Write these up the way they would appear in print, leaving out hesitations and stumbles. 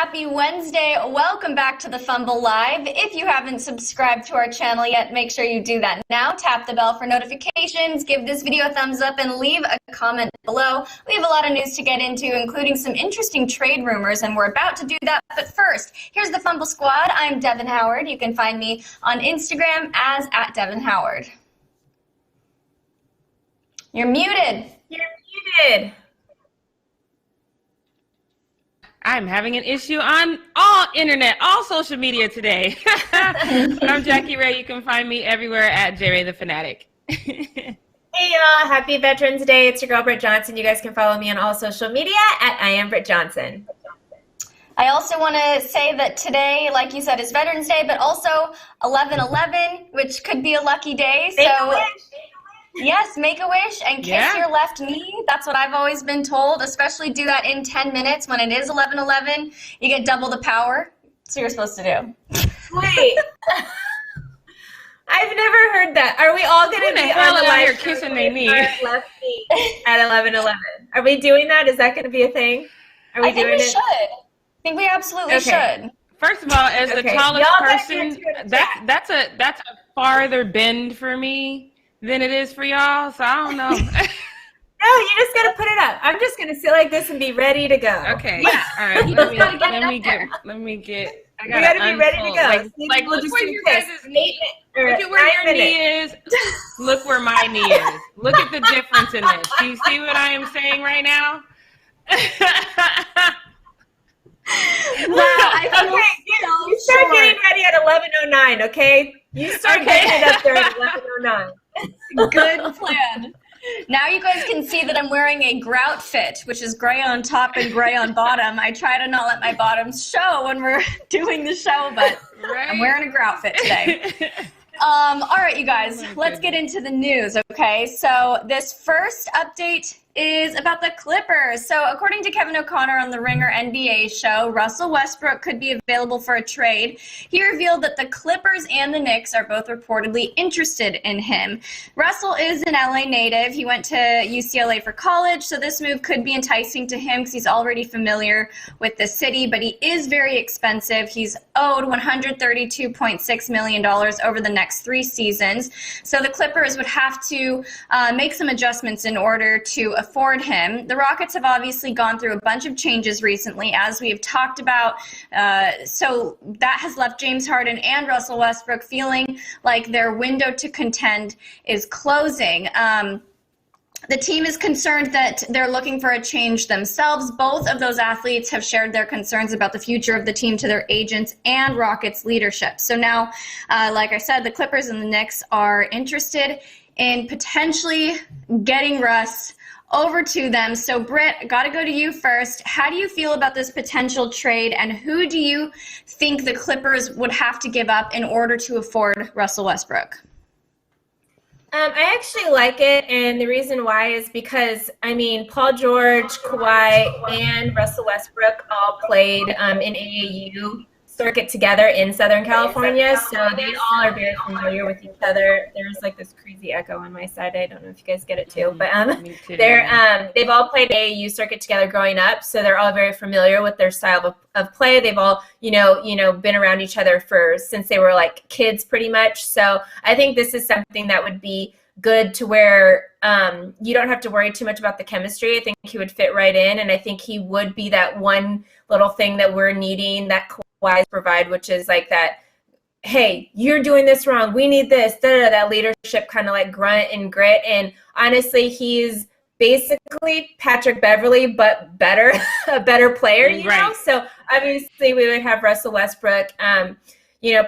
Happy Wednesday. Welcome back to the Fumble Live. If you haven't subscribed to our channel yet, make sure you do that now. Tap the bell for notifications, give this video a thumbs up, and leave a comment below. We have a lot of news to get into, including some interesting trade rumors, and we're about to do that. But first, here's the Fumble Squad. I'm Devin Howard. You can find me on Instagram as @DevinHoward. You're muted. You're muted. I'm having an issue on all internet, all social media today. But I'm Jackie Ray. You can find me everywhere at JRay the Fanatic. Hey y'all, happy Veterans Day. It's your girl Britt Johnson. You guys can follow me on all social media at I am Britt Johnson. I also want to say that today, like you said, is Veterans Day, but also 11/11, which could be a lucky day. Make a wish. Yes, make a wish and kiss your left knee. That's what I've always been told, especially do that in 10 minutes. When it is 11/11, you get double the power. That's what you're supposed to do. Wait. I've never heard that. Are we all going to be on the live here kissing their knee? Left knee at 11/11. Are we doing that? Is that going to be a thing? Are we I think doing we it? should. I think we absolutely should. First of all, as the tallest person, that's a farther bend for me than it is for y'all, so I don't know. No, you just gotta put it up. I'm just gonna sit like this and be ready to go. Okay. Yeah. All right. Let me get. You gotta be ready to go. Like look where your guys' knee. Look at where your knee is. Look where my knee is. Look at the difference in this. Do you see what I am saying right now? Wow. You start getting ready at 11:09. Okay. You start getting it up there at 11:09. Good plan. Now you guys can see that I'm wearing a grout fit, which is gray on top and gray on bottom. I try to not let my bottoms show when we're doing the show, but I'm wearing a grout fit today. All right, you guys, let's get into the news, okay? So this first update is about the Clippers. So according to Kevin O'Connor on the Ringer NBA show, Russell Westbrook could be available for a trade. He revealed that the Clippers and the Knicks are both reportedly interested in him. Russell is an LA native. He went to UCLA for college, so this move could be enticing to him because he's already familiar with the city, but he is very expensive. He's owed $132.6 million over the next 3 seasons. So the Clippers would have to make some adjustments in order to afford him. The Rockets have obviously gone through a bunch of changes recently, as we have talked about. So that has left James Harden and Russell Westbrook feeling like their window to contend is closing. The team is concerned that they're looking for a change themselves. Both of those athletes have shared their concerns about the future of the team to their agents and Rockets leadership. So now, like I said, the Clippers and the Knicks are interested in potentially getting Russ over to them. So Britt, got to go to you first. How do you feel about this potential trade, and who do you think the Clippers would have to give up in order to afford Russell Westbrook? I actually like it, and the reason why is because, I mean, Paul George, Kawhi, and Russell Westbrook all played in AAU circuit together in Southern California, so they all are very familiar with each other. There's like this crazy echo on my side. I don't know if you guys get it too, but they've all played AAU circuit together growing up, so they're all very familiar with their style of play. They've all been around each other since they were like kids pretty much. So I think this is something that would be good to where you don't have to worry too much about the chemistry. I think he would fit right in, and I think he would be that one little thing that we're needing that Kawhi provide, which is like that, hey, you're doing this wrong, we need this, that leadership kind of like grunt and grit. And honestly, he's basically Patrick Beverly, but a better player, you know? So obviously we would have Russell Westbrook,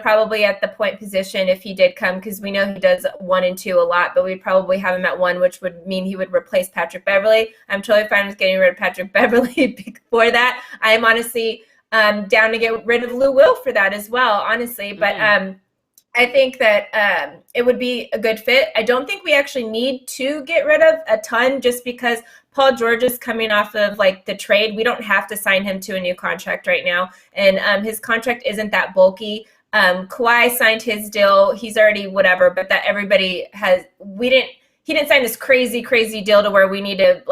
probably at the point position if he did come, because we know he does 1 and 2 a lot, but we'd probably have him at 1, which would mean he would replace Patrick Beverly. I'm totally fine with getting rid of Patrick Beverly before that. I am honestly down to get rid of Lou Will for that as well, honestly. But I think that it would be a good fit. I don't think we actually need to get rid of a ton, just because Paul George is coming off of like the trade. We don't have to sign him to a new contract right now, and his contract isn't that bulky. Kawhi signed his deal. He's already whatever, but that everybody has. didn't sign this crazy deal to where we need to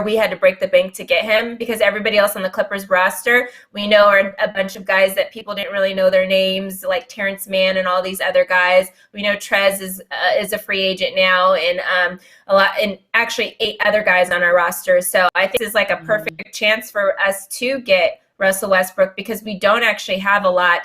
we had to break the bank to get him, because everybody else on the Clippers roster we know are a bunch of guys that people didn't really know their names, like Terrence Mann and all these other guys. We know Trez is a free agent now, and actually 8 other guys on our roster. So I think this is like a perfect chance for us to get Russell Westbrook, because we don't actually have a lot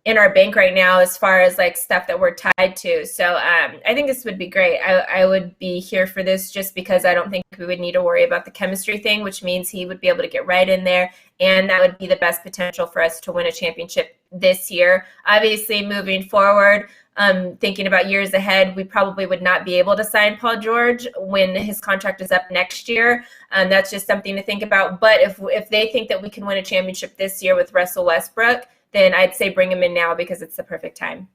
in our bank right now as far as like stuff that we're tied to. So I think this would be great. I would be here for this, just because I don't think we would need to worry about the chemistry thing, which means he would be able to get right in there. And that would be the best potential for us to win a championship this year. Obviously, moving forward, thinking about years ahead, we probably would not be able to sign Paul George when his contract is up next year. That's just something to think about. But if they think that we can win a championship this year with Russell Westbrook, then I'd say bring him in now, because it's the perfect time.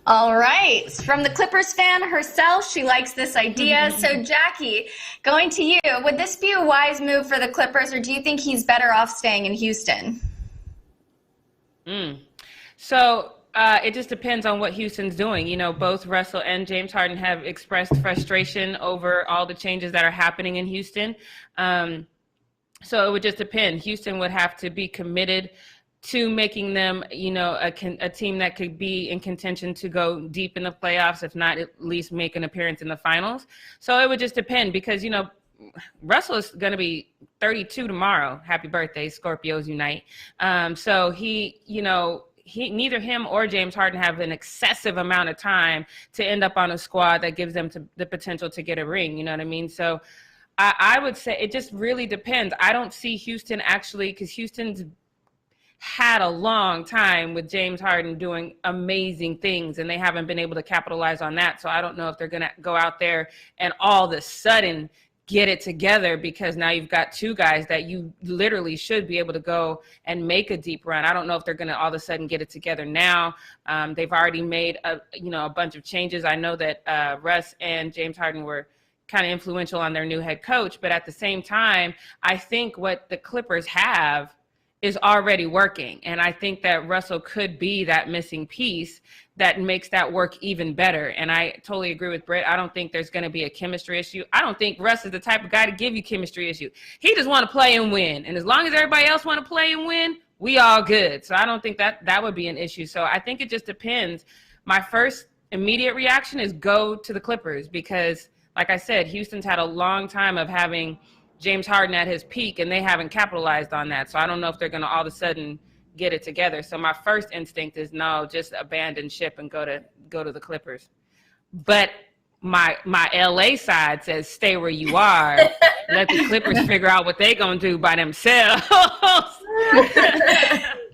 All right. From the Clippers fan herself, she likes this idea. So, Jackie, going to you, would this be a wise move for the Clippers, or do you think he's better off staying in Houston? So it just depends on what Houston's doing. You know, both Russell and James Harden have expressed frustration over all the changes that are happening in Houston. So it would just depend. Houston would have to be committed to making them, you know, a team that could be in contention to go deep in the playoffs, if not at least make an appearance in the finals. So it would just depend, because, you know, Russell is going to be 32 tomorrow. Happy birthday, Scorpios unite. So neither him or James Harden have an excessive amount of time to end up on a squad that gives them the potential to get a ring. You know what I mean? So I would say it just really depends. I don't see Houston actually, because Houston's had a long time with James Harden doing amazing things, and they haven't been able to capitalize on that. So I don't know if they're going to go out there and all of a sudden get it together, because now you've got 2 guys that you literally should be able to go and make a deep run. I don't know if they're going to all of a sudden get it together now. They've already made a bunch of changes. I know that Russ and James Harden were kind of influential on their new head coach, but at the same time, I think what the Clippers have is already working. And I think that Russell could be that missing piece that makes that work even better. And I totally agree with Britt. I don't think there's going to be a chemistry issue. I don't think Russ is the type of guy to give you chemistry issue. He just want to play and win. And as long as everybody else want to play and win, we all good. So I don't think that would be an issue. So I think it just depends. My first immediate reaction is go to the Clippers, because like I said, Houston's had a long time of having James Harden at his peak, and they haven't capitalized on that. So I don't know if they're going to all of a sudden get it together. So my first instinct is no, just abandon ship and go to the Clippers. But my LA side says stay where you are. Let the Clippers figure out what they're going to do by themselves.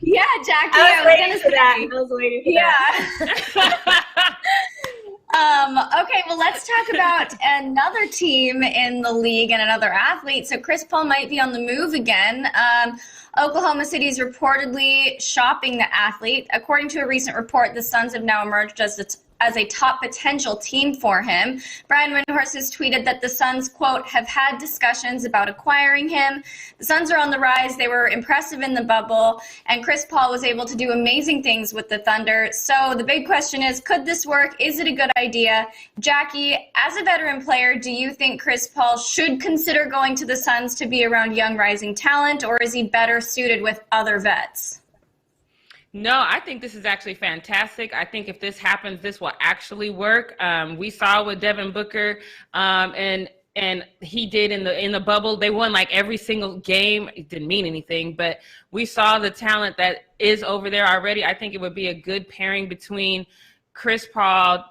Yeah, Jackie, I was waiting for that. Okay, well, let's talk about another team in the league and another athlete. So Chris Paul might be on the move again. Oklahoma City is reportedly shopping the athlete. According to a recent report, the Suns have now emerged as a top potential team for him. Brian Windhorst has tweeted that the Suns, quote, have had discussions about acquiring him. The Suns are on the rise. They were impressive in the bubble, and Chris Paul was able to do amazing things with the Thunder. So the big question is, could this work? Is it a good idea? Jackie, as a veteran player, do you think Chris Paul should consider going to the Suns to be around young rising talent, or is he better suited with other vets? No, I think this is actually fantastic. I think if this happens, this will actually work. We saw with Devin Booker, and he did in the bubble. They won like every single game. It didn't mean anything, but we saw the talent that is over there already. I think it would be a good pairing between Chris Paul,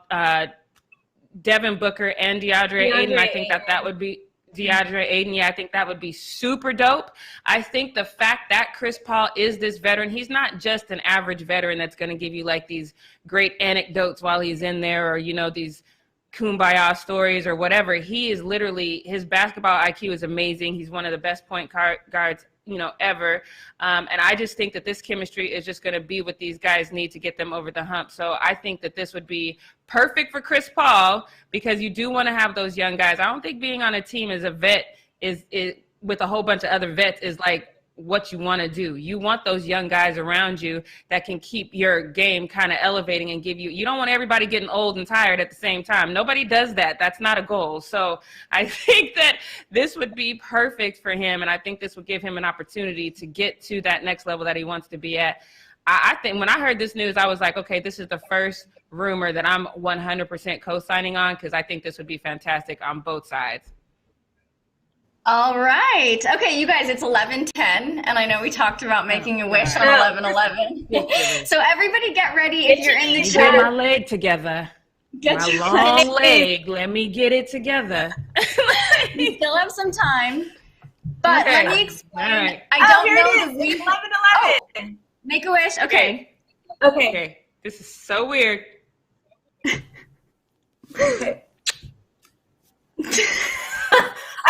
Devin Booker, and DeAndre Ayton. I think that would be DeAndre Ayton. Yeah, I think that would be super dope. I think the fact that Chris Paul is this veteran, he's not just an average veteran that's going to give you like these great anecdotes while he's in there, or, you know, these kumbaya stories or whatever. He is literally, his basketball IQ is amazing. He's one of the best point guards, you know, ever. And I just think that this chemistry is just going to be what these guys need to get them over the hump. So I think that this would be perfect for Chris Paul, because you do want to have those young guys. I don't think being on a team as a vet is with a whole bunch of other vets is like what you want to do. You want those young guys around you that can keep your game kind of elevating and you don't want everybody getting old and tired at the same time. Nobody does that. That's not a goal. So I think that this would be perfect for him. And I think this would give him an opportunity to get to that next level that he wants to be at. I think when I heard this news, I was like, okay, this is the first rumor that I'm 100% co-signing on, because I think this would be fantastic on both sides. All right. Okay, you guys, it's 11:10, and I know we talked about making a wish on 11:11. So everybody get ready if you're in the chat. Get my leg together. My long leg. Let me get it together. We still have some time. But let me explain. Right. I don't know it the is. 11:11. Oh, make a wish. Okay. Okay. This is so weird. Okay.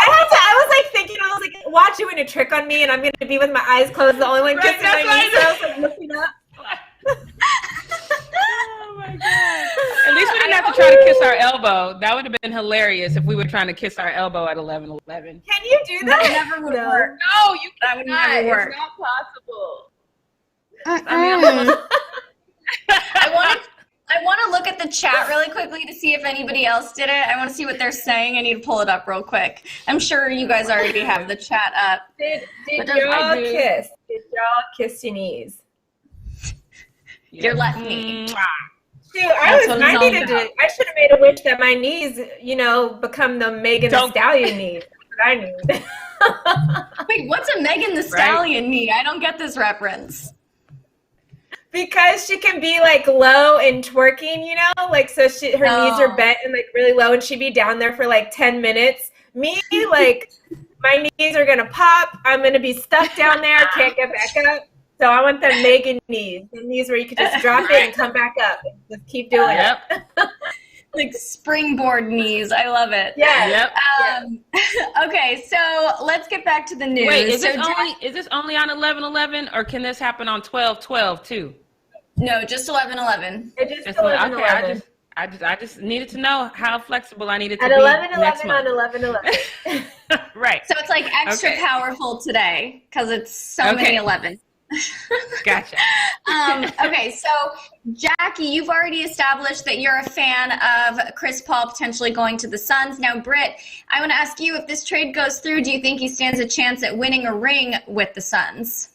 I was like thinking, I was like, watch doing a trick on me, and I'm going to be with my eyes closed, the only one kissing my knee, so I was like looking up. Oh my God. At least we didn't have to try to kiss our elbow. That would have been hilarious if we were trying to kiss our elbow at 11:11. Can you do that? That never would work. No, you That would never work. It's not possible. I want to look at the chat really quickly to see if anybody else did it. I want to see what they're saying. I need to pull it up real quick. I'm sure you guys already have the chat up. Did y'all kiss? Did y'all kiss your knees? Your left knee. Dude, I should have made a wish that my knees, become the Megan Thee Stallion knees. That's what I need. Wait, what's a Megan Thee Stallion knee? I don't get this reference. Because she can be like low and twerking, so her knees are bent and like really low, and she'd be down there for like 10 minutes. Me, like my knees are gonna pop. I'm gonna be stuck down there, can't get back up. So I want the Megan knees, the knees where you could just drop it and come back up and just keep doing it. Like springboard knees. I love it. Yeah. Okay, so let's get back to the news. Wait, is this only on 11:11, or can this happen on 12:12 too? No, just 11:11. It's just 11:11. Okay, I just needed to know how flexible I needed to at be 11:11 on 11:11. Right. So it's like extra powerful today because it's so many 11. Gotcha. Okay, so Jackie, you've already established that you're a fan of Chris Paul potentially going to the Suns. Now, Britt, I want to ask you, if this trade goes through, do you think he stands a chance at winning a ring with the Suns?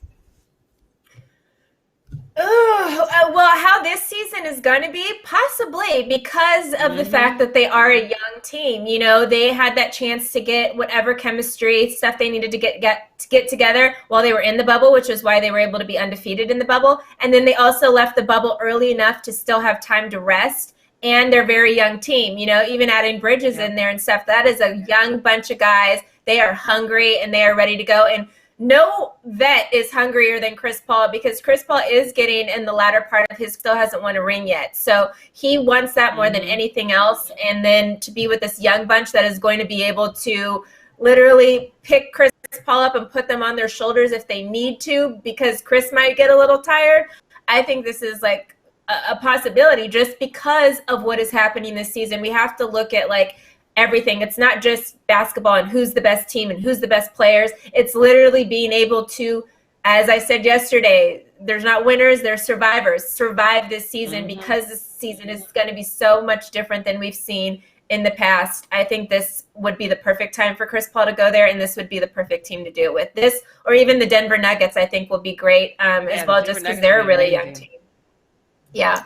Well, how this season is going to be? Possibly, because of the fact that they are a young team. They had that chance to get whatever chemistry stuff they needed to get together while they were in the bubble, which is why they were able to be undefeated in the bubble. And then they also left the bubble early enough to still have time to rest. And they're a very young team, even adding Bridges in there and stuff. That is a young bunch of guys. They are hungry and they are ready to go. And no vet is hungrier than Chris Paul, because Chris Paul is getting in the latter part of his, still hasn't won a ring yet. So he wants that more than anything else. And then to be with this young bunch that is going to be able to literally pick Chris Paul up and put them on their shoulders if they need to, because Chris might get a little tired. I think this is like a possibility just because of what is happening this season. We have to look at like everything. It's not just basketball and who's the best team and who's the best players. It's literally being able to, as I said yesterday, there's not winners, there's survivors. Survive this season, because this season is going to be so much different than we've seen in the past. I think this would be the perfect time for Chris Paul to go there, and this would be the perfect team to do it with. This, or even the Denver Nuggets, I think will be great as well, just because they're a really young team. Yeah.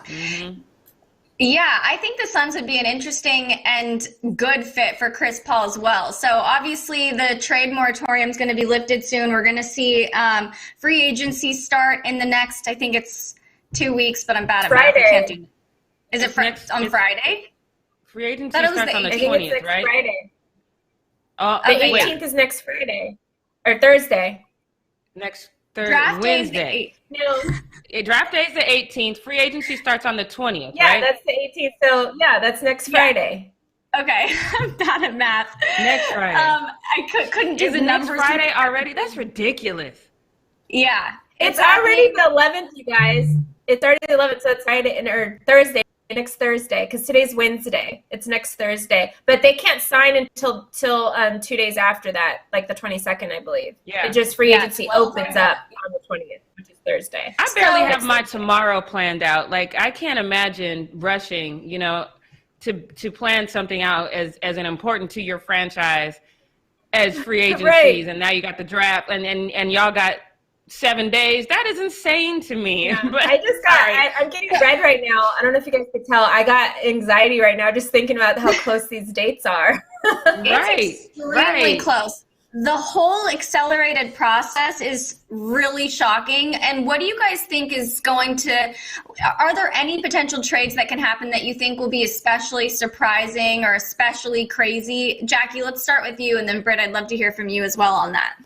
Yeah, I think the Suns would be an interesting and good fit for Chris Paul as well. So obviously the trade moratorium is going to be lifted soon. We're going to see free agency start in the next, I think it's 2 weeks, but I'm bad at math. I can't do it. Is it on Friday? Free agency starts on the 20th, right? Friday. The 18th is next Friday or Thursday. Next Draft Wednesday. No. Draft day is the 18th. Free agency starts on the 20th, Yeah, right? that's the 18th. So, yeah, that's next Friday. Okay, I'm bad at math. Next Friday. I couldn't do is the it numbers. Next Friday already? That's ridiculous. Yeah. It's already the 11th, you guys. It's already the 11th, so it's Friday or Thursday next Thursday, because today's Wednesday. It's next Thursday. But they can't sign until 2 days after that, like the 22nd, I believe. Yeah. It just free agency opens up on the 20th, which is Thursday. I barely have my tomorrow planned out. Like, I can't imagine rushing, to plan something out as an important to your franchise as free agencies. Right. And now you got the draft and y'all got 7 days. That is insane to me. Yeah. But I'm getting red right now. I don't know if you guys could tell. I got anxiety right now just thinking about how close these dates are. It's extremely close. The whole accelerated process is really shocking. And what do you guys think is are there any potential trades that can happen that you think will be especially surprising or especially crazy? Jackie, let's start with you. And then Britt, I'd love to hear from you as well on that.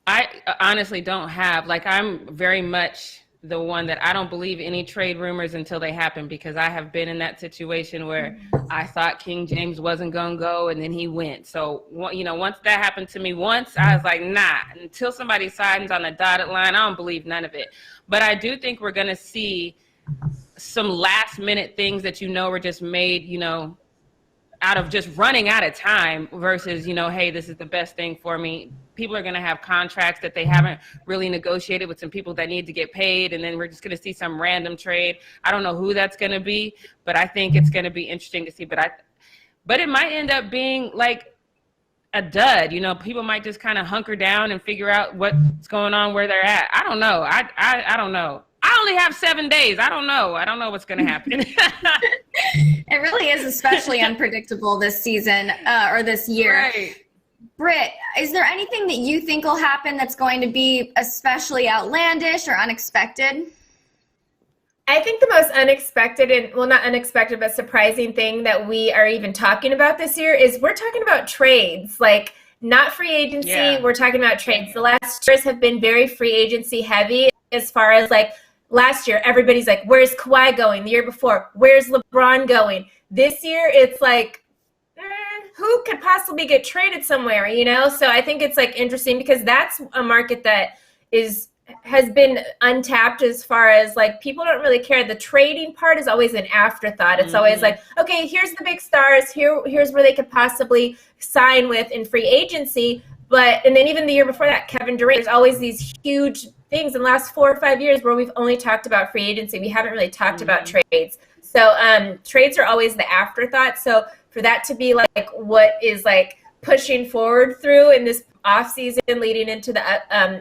I honestly don't have, I'm very much the one that I don't believe any trade rumors until they happen, because I have been in that situation where I thought King James wasn't going to go and then he went. So, once that happened to me once, I was like, nah, until somebody signs on the dotted line, I don't believe none of it. But I do think we're going to see some last minute things that were just made, out of just running out of time versus, hey, this is the best thing for me. People are going to have contracts that they haven't really negotiated with some people that need to get paid. And then we're just going to see some random trade. I don't know who that's going to be, but I think it's going to be interesting to see. But it might end up being like a dud. People might just kind of hunker down and figure out what's going on where they're at. I don't know. I don't know. I only have 7 days. I don't know. I don't know what's going to happen. It really is especially unpredictable this season or this year. Right. Britt, is there anything that you think will happen that's going to be especially outlandish or unexpected? I think the most unexpected not unexpected, but surprising thing that we are even talking about this year is we're talking about trades, like not free agency. Yeah. We're talking about trades. The last years have been very free agency heavy as far as last year, everybody's like, where's Kawhi going? The year before, where's LeBron going? This year, it's like, who could possibly get traded somewhere, So I think it's interesting because that's a market that has been untapped as far as people don't really care. The trading part is always an afterthought. It's always like, okay, here's the big stars. Here's where they could possibly sign with in free agency. And then even the year before that, Kevin Durant, there's always these huge things in the last 4 or 5 years where we've only talked about free agency. We haven't really talked about trades. So trades are always the afterthought. So for that to be what is pushing forward through in this off season leading into the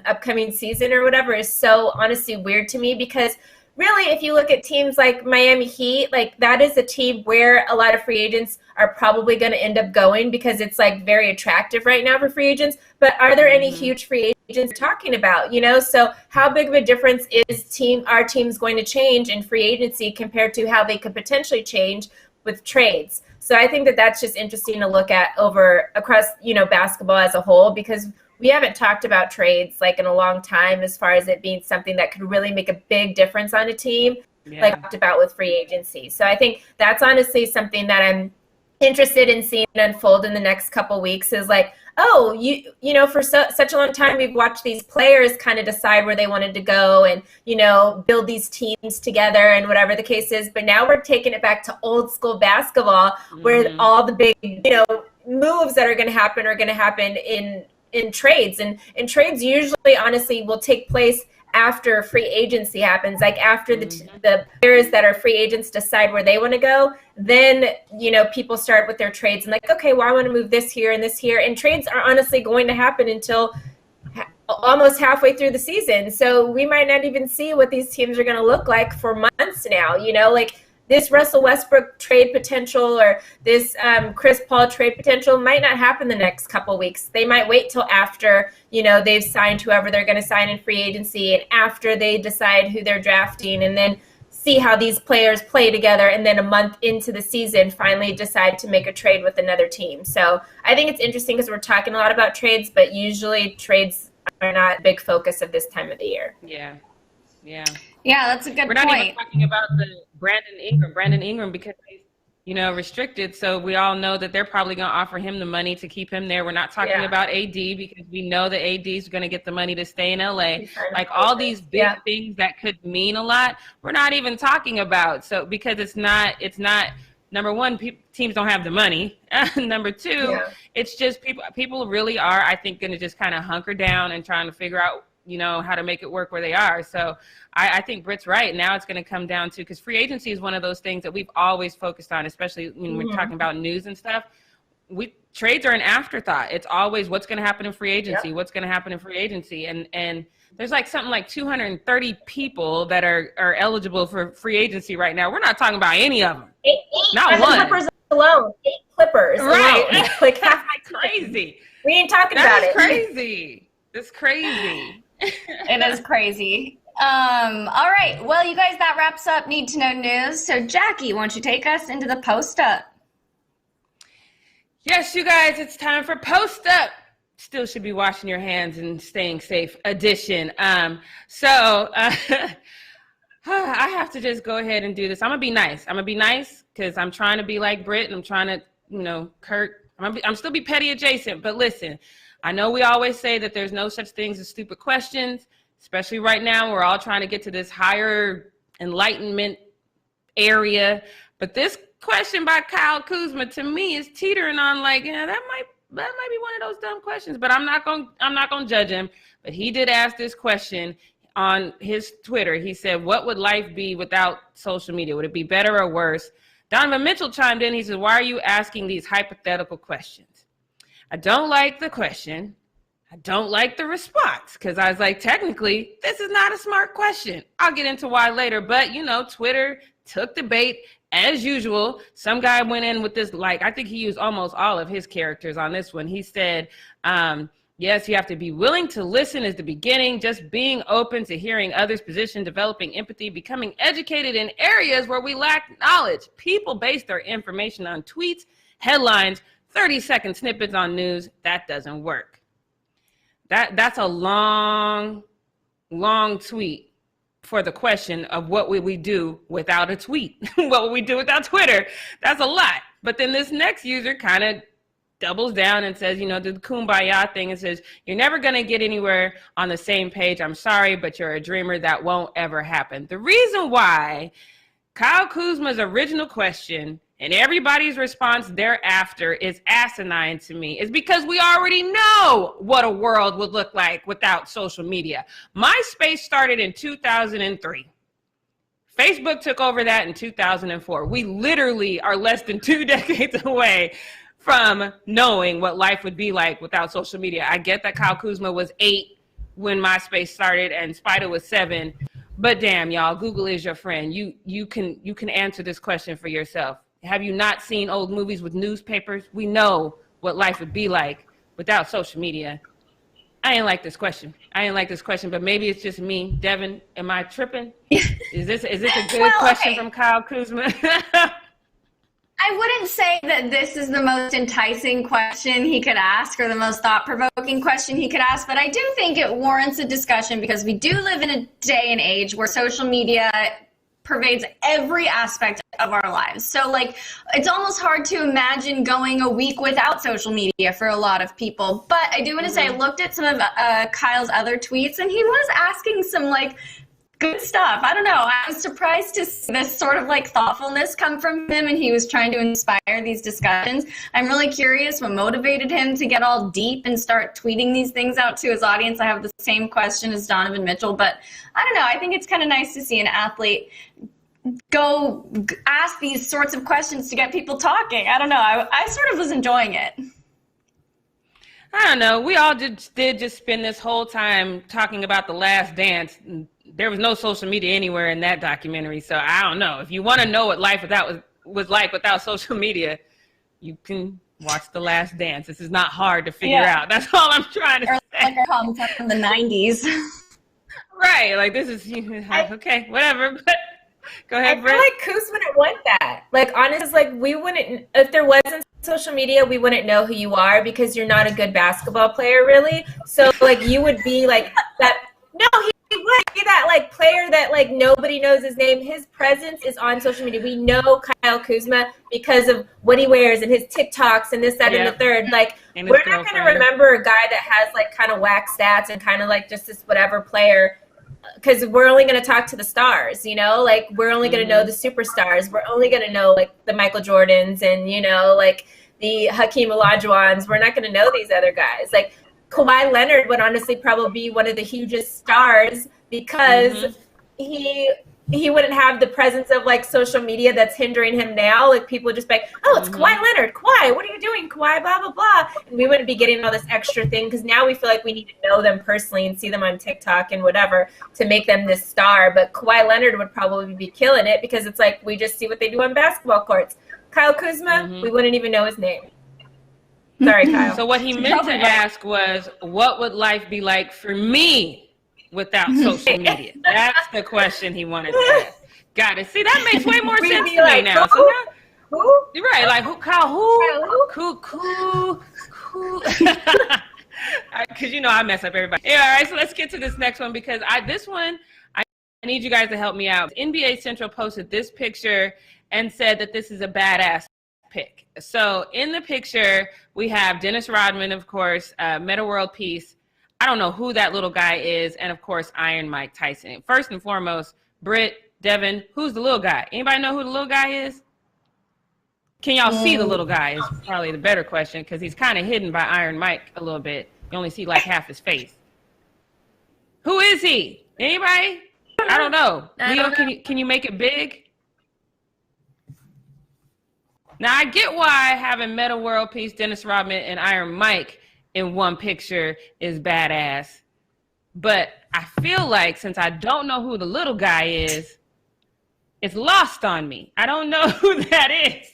upcoming season or whatever is so honestly weird to me, because really, if you look at teams like Miami Heat, that is a team where a lot of free agents are probably going to end up going because it's very attractive right now for free agents. But are there any huge free agents talking about, So how big of a difference is our team's going to change in free agency compared to how they could potentially change with trades? So I think that's just interesting to look at across, basketball as a whole, because we haven't talked about trades in a long time as far as it being something that could really make a big difference on a team, talked about with free agency. So I think that's honestly something that I'm interested in seeing unfold in the next couple weeks is for such a long time we've watched these players kind of decide where they wanted to go and, build these teams together and whatever the case is. But now we're taking it back to old school basketball where all the big, moves that are going to happen in trades. And trades usually, honestly, will take place after free agency happens, after the players that are free agents decide where they want to go, then, people start with their trades and okay, well, I want to move this here and this here. And trades are honestly going to happen until almost halfway through the season. So we might not even see what these teams are going to look like for months now, this Russell Westbrook trade potential or this Chris Paul trade potential might not happen the next couple weeks. They might wait till after, they've signed whoever they're going to sign in free agency and after they decide who they're drafting and then see how these players play together and then a month into the season finally decide to make a trade with another team. So I think it's interesting because we're talking a lot about trades, but usually trades are not a big focus of this time of the year. Yeah. Yeah, that's a good point. We're not even talking about the Brandon Ingram because restricted. So we all know that they're probably going to offer him the money to keep him there. We're not talking about AD because we know that AD is going to get the money to stay in LA. Like all these big things that could mean a lot, we're not even talking about. So because it's not number one, teams don't have the money. Number two, it's just people really are, I think, going to just kind of hunker down and trying to figure out, how to make it work where they are. So I think Britt's right. Now it's going to come down to, because free agency is one of those things that we've always focused on, especially when we're talking about news and stuff. Trades are an afterthought. It's always what's going to happen in free agency, what's going to happen in free agency. And there's like something like 230 people that are eligible for free agency right now. We're not talking about any of them. Not one. Clippers alone. 8 Clippers. Right. Alone. Like half my crazy. We ain't talking about it. Crazy. It's crazy. It is crazy. All right. Well, you guys, that wraps up Need to Know News. So, Jackie, why don't you take us into the post up? Yes, you guys, it's time for post up. Still should be washing your hands and staying safe edition. I have to just go ahead and do this. I'm going to be nice because I'm trying to be like Britt and I'm trying to, Kurt. I'm still be petty adjacent. But listen, I know we always say that there's no such things as stupid questions, especially right now. We're all trying to get to this higher enlightenment area. But this question by Kyle Kuzma to me is teetering on like, that might be one of those dumb questions, but I'm not going to judge him. But he did ask this question on his Twitter. He said, what would life be without social media? Would it be better or worse? Donovan Mitchell chimed in. He said, why are you asking these hypothetical questions? I don't like the question. I don't like the response because I was like, technically, this is not a smart question. I'll get into why later. But, Twitter took the bait as usual. Some guy went in with this, I think he used almost all of his characters on this one. He said, yes, you have to be willing to listen is the beginning. Just being open to hearing others' position, developing empathy, becoming educated in areas where we lack knowledge. People base their information on tweets, headlines, 30-second snippets on news. That doesn't work. That's a long tweet for the question of what would we do without a tweet? What would we do without Twitter? That's a lot. But then this next user kind of doubles down and says, the kumbaya thing, and says, you're never going to get anywhere on the same page. I'm sorry, but you're a dreamer. That won't ever happen. The reason why Kyle Kuzma's original question and everybody's response thereafter is asinine to me is because we already know what a world would look like without social media. MySpace started in 2003. Facebook took over that in 2004. We literally are less than 2 decades away from knowing what life would be like without social media. I get that Kyle Kuzma was 8 when MySpace started and Spider was 7, but damn, y'all, Google is your friend. You can answer this question for yourself. Have you not seen old movies with newspapers? We know what life would be like without social media. I ain't like this question, but maybe it's just me. Devin, am I tripping? Is this a good question from Kyle Kuzma? I wouldn't say that this is the most enticing question he could ask or the most thought-provoking question he could ask, but I do think it warrants a discussion because we do live in a day and age where social media pervades every aspect of our lives. So it's almost hard to imagine going a week without social media for a lot of people. But I do want to say I looked at some of Kyle's other tweets and he was asking some good stuff. I don't know. I was surprised to see this sort of thoughtfulness come from him, and he was trying to inspire these discussions. I'm really curious what motivated him to get all deep and start tweeting these things out to his audience. I have the same question as Donovan Mitchell, but I don't know. I think it's kind of nice to see an athlete go ask these sorts of questions to get people talking. I don't know. I sort of was enjoying it. I don't know. We all did just spend this whole time talking about The Last Dance. There was no social media anywhere in that documentary, so I don't know. If you want to know what life was like without social media, you can watch The Last Dance. This is not hard to figure out. That's all I'm trying to say. Or come from the 90s. Right. This is okay, whatever. But go ahead, Britt. I feel like Kuz wouldn't want that. Honestly, we wouldn't, if there wasn't social media, we wouldn't know who you are because you're not a good basketball player, really. So, you would be that. No, he might be that like player that like nobody knows his name. His presence is on social media. We know Kyle Kuzma because of what he wears and his TikToks and this, that, and the third. Like we're not going to remember a guy that has like kind of whack stats and kind of like just this whatever player, because we're only going to talk to the stars, you know, like we're only going to know the superstars. We're only going to know like the Michael Jordans and, you know, like the Hakeem Olajuwons. We're not going to know these other guys. Like Kawhi Leonard would honestly probably be one of the hugest stars because he wouldn't have the presence of like social media that's hindering him now. Like people would just be like, oh, it's Kawhi Leonard. Kawhi, what are you doing? Kawhi, blah, blah, blah. And we wouldn't be getting all this extra thing because now we feel like we need to know them personally and see them on TikTok and whatever to make them this star. But Kawhi Leonard would probably be killing it because it's like we just see what they do on basketball courts. Kyle Kuzma, we wouldn't even know his name. Sorry, Kyle. So what he meant to ask was, what would life be like for me without social media? That's the question he wanted to ask. Got it. See, that makes way more sense to me now. So now, who? You're right. Like, who? Kyle, who? Because, you know, I mess up everybody. Yeah, all right, so let's get to this next one because I need you guys to help me out. NBA Central posted this picture and said that this is a badass pick. So in the picture, we have Dennis Rodman, of course, Meta World Peace. I don't know who that little guy is. And of course, Iron Mike Tyson. First and foremost, Britt, Devin, who's the little guy? Anybody know who the little guy is? Can y'all see the little guy is probably the better question because he's kind of hidden by Iron Mike a little bit. You only see like half his face. Who is he? Anybody? I don't know. Leo, can you make it big? Now, I get why having Meta World Peace, Dennis Rodman, and Iron Mike in one picture is badass. But I feel like since I don't know who the little guy is, it's lost on me. I don't know who that is.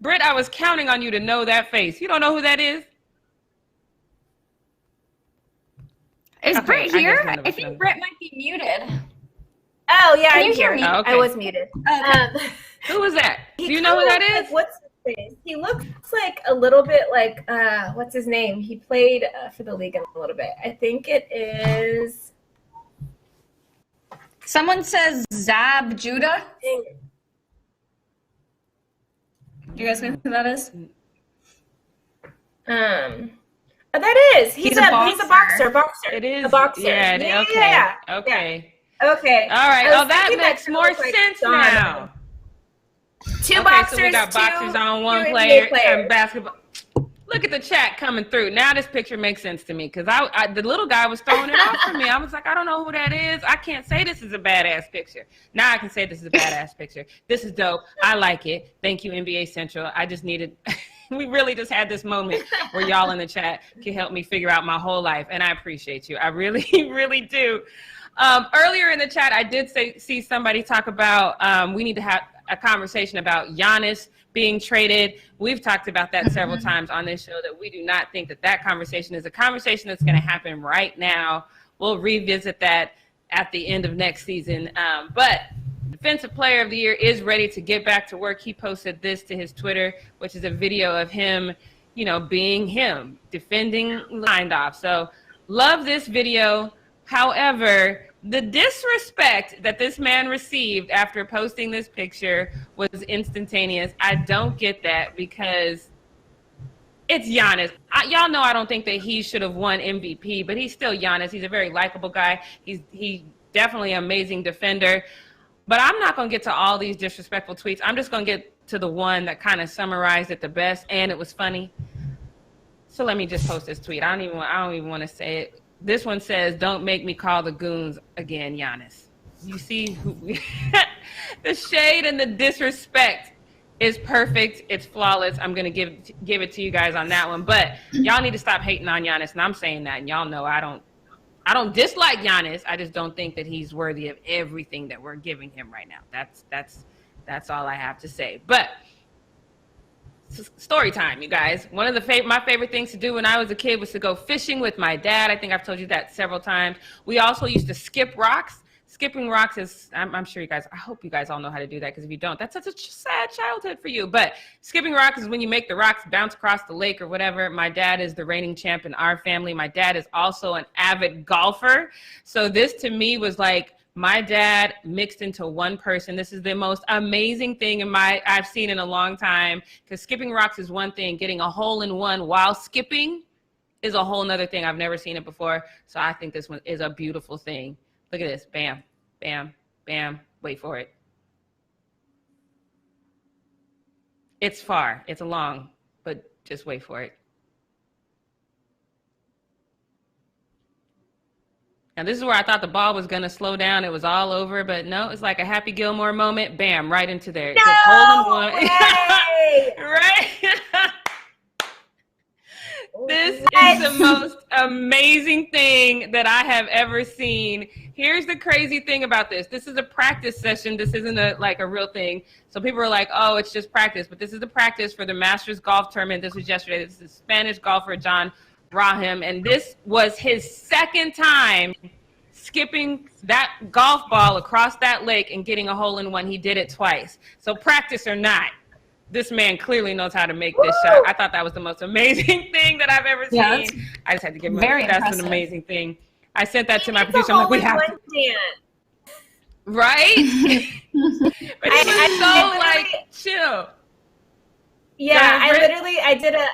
Britt, I was counting on you to know that face. You don't know who that is? Is Britt here? I think Britt might be muted. Oh, yeah, I'm here. Oh, okay. I was muted. Who was that? Do you know who that is? Like, what's his face? He looks like a little bit like, what's his name? He played for the league a little bit. I think it is. Someone says Zab Judah. Do you guys know who that is? That is. He's a boxer. It is a boxer. Yeah. Okay. Okay. All right. Oh, that makes more sense now. Two boxers. So we got boxers on one player and basketball. Look at the chat coming through. Now this picture makes sense to me because the little guy was throwing it off for me. I was like, I don't know who that is. I can't say this is a badass picture. Now I can say this is a badass picture. This is dope. I like it. Thank you, NBA Central. I just needed. We really just had this moment where y'all in the chat can help me figure out my whole life, and I appreciate you. I really, really do. Earlier in the chat, I did see somebody talk about we need to have a conversation about Giannis being traded. We've talked about that several times on this show, that we do not think that conversation is a conversation that's going to happen right now. We'll revisit that at the end of next season. But Defensive Player of the Year is ready to get back to work. He posted this to his Twitter, which is a video of him, you know, being him, defending lined off. So love this video. However, the disrespect that this man received after posting this picture was instantaneous. I don't get that because it's Giannis. Y'all know I don't think that he should have won MVP, but he's still Giannis. He's a very likable guy. He's definitely an amazing defender. But I'm not going to get to all these disrespectful tweets. I'm just going to get to the one that kind of summarized it the best, and it was funny. So let me just post this tweet. I don't even want to say it. This one says, "Don't make me call the goons again, Giannis." You see, the shade and the disrespect is perfect. It's flawless. I'm going to give it to you guys on that one. But y'all need to stop hating on Giannis, and I'm saying that, and y'all know I don't dislike Giannis. I just don't think that he's worthy of everything that we're giving him right now. That's all I have to say. But story time, you guys. One of my favorite things to do when I was a kid was to go fishing with my dad. I think I've told you that several times. We also used to skip rocks. skipping rocks is, I'm sure you guys, I hope you guys all know how to do that, because if you don't, that's such a sad childhood for you. But skipping rocks is when you make the rocks bounce across the lake or whatever. My dad is the reigning champ in our family. My dad is also an avid golfer. So this to me was like my dad mixed into one person. This is the most amazing thing I've seen in a long time, because skipping rocks is one thing. Getting a hole in one while skipping is a whole nother thing. I've never seen it before. So I think this one is a beautiful thing. Look at this. Bam, bam, bam. Wait for it. It's far. It's long, but just wait for it. Now, this is where I thought the ball was going to slow down. It was all over, but no, it's like a Happy Gilmore moment. Bam, right into there. No just hole in one. way! Right? This is the most amazing thing that I have ever seen. Here's the crazy thing about this. This is a practice session. This isn't a real thing. So people are like, oh, it's just practice. But this is the practice for the Masters Golf Tournament. This was yesterday. This is Spanish golfer John Rahim, and this was his second time skipping that golf ball across that lake and getting a hole in one. He did it twice. So practice or not, this man clearly knows how to make this shot. I thought that was the most amazing thing that I've ever seen. I just had to give him that's an amazing thing. I sent that to my producer. I'm like, we have to. Right? But he's so like chill. Yeah, I did a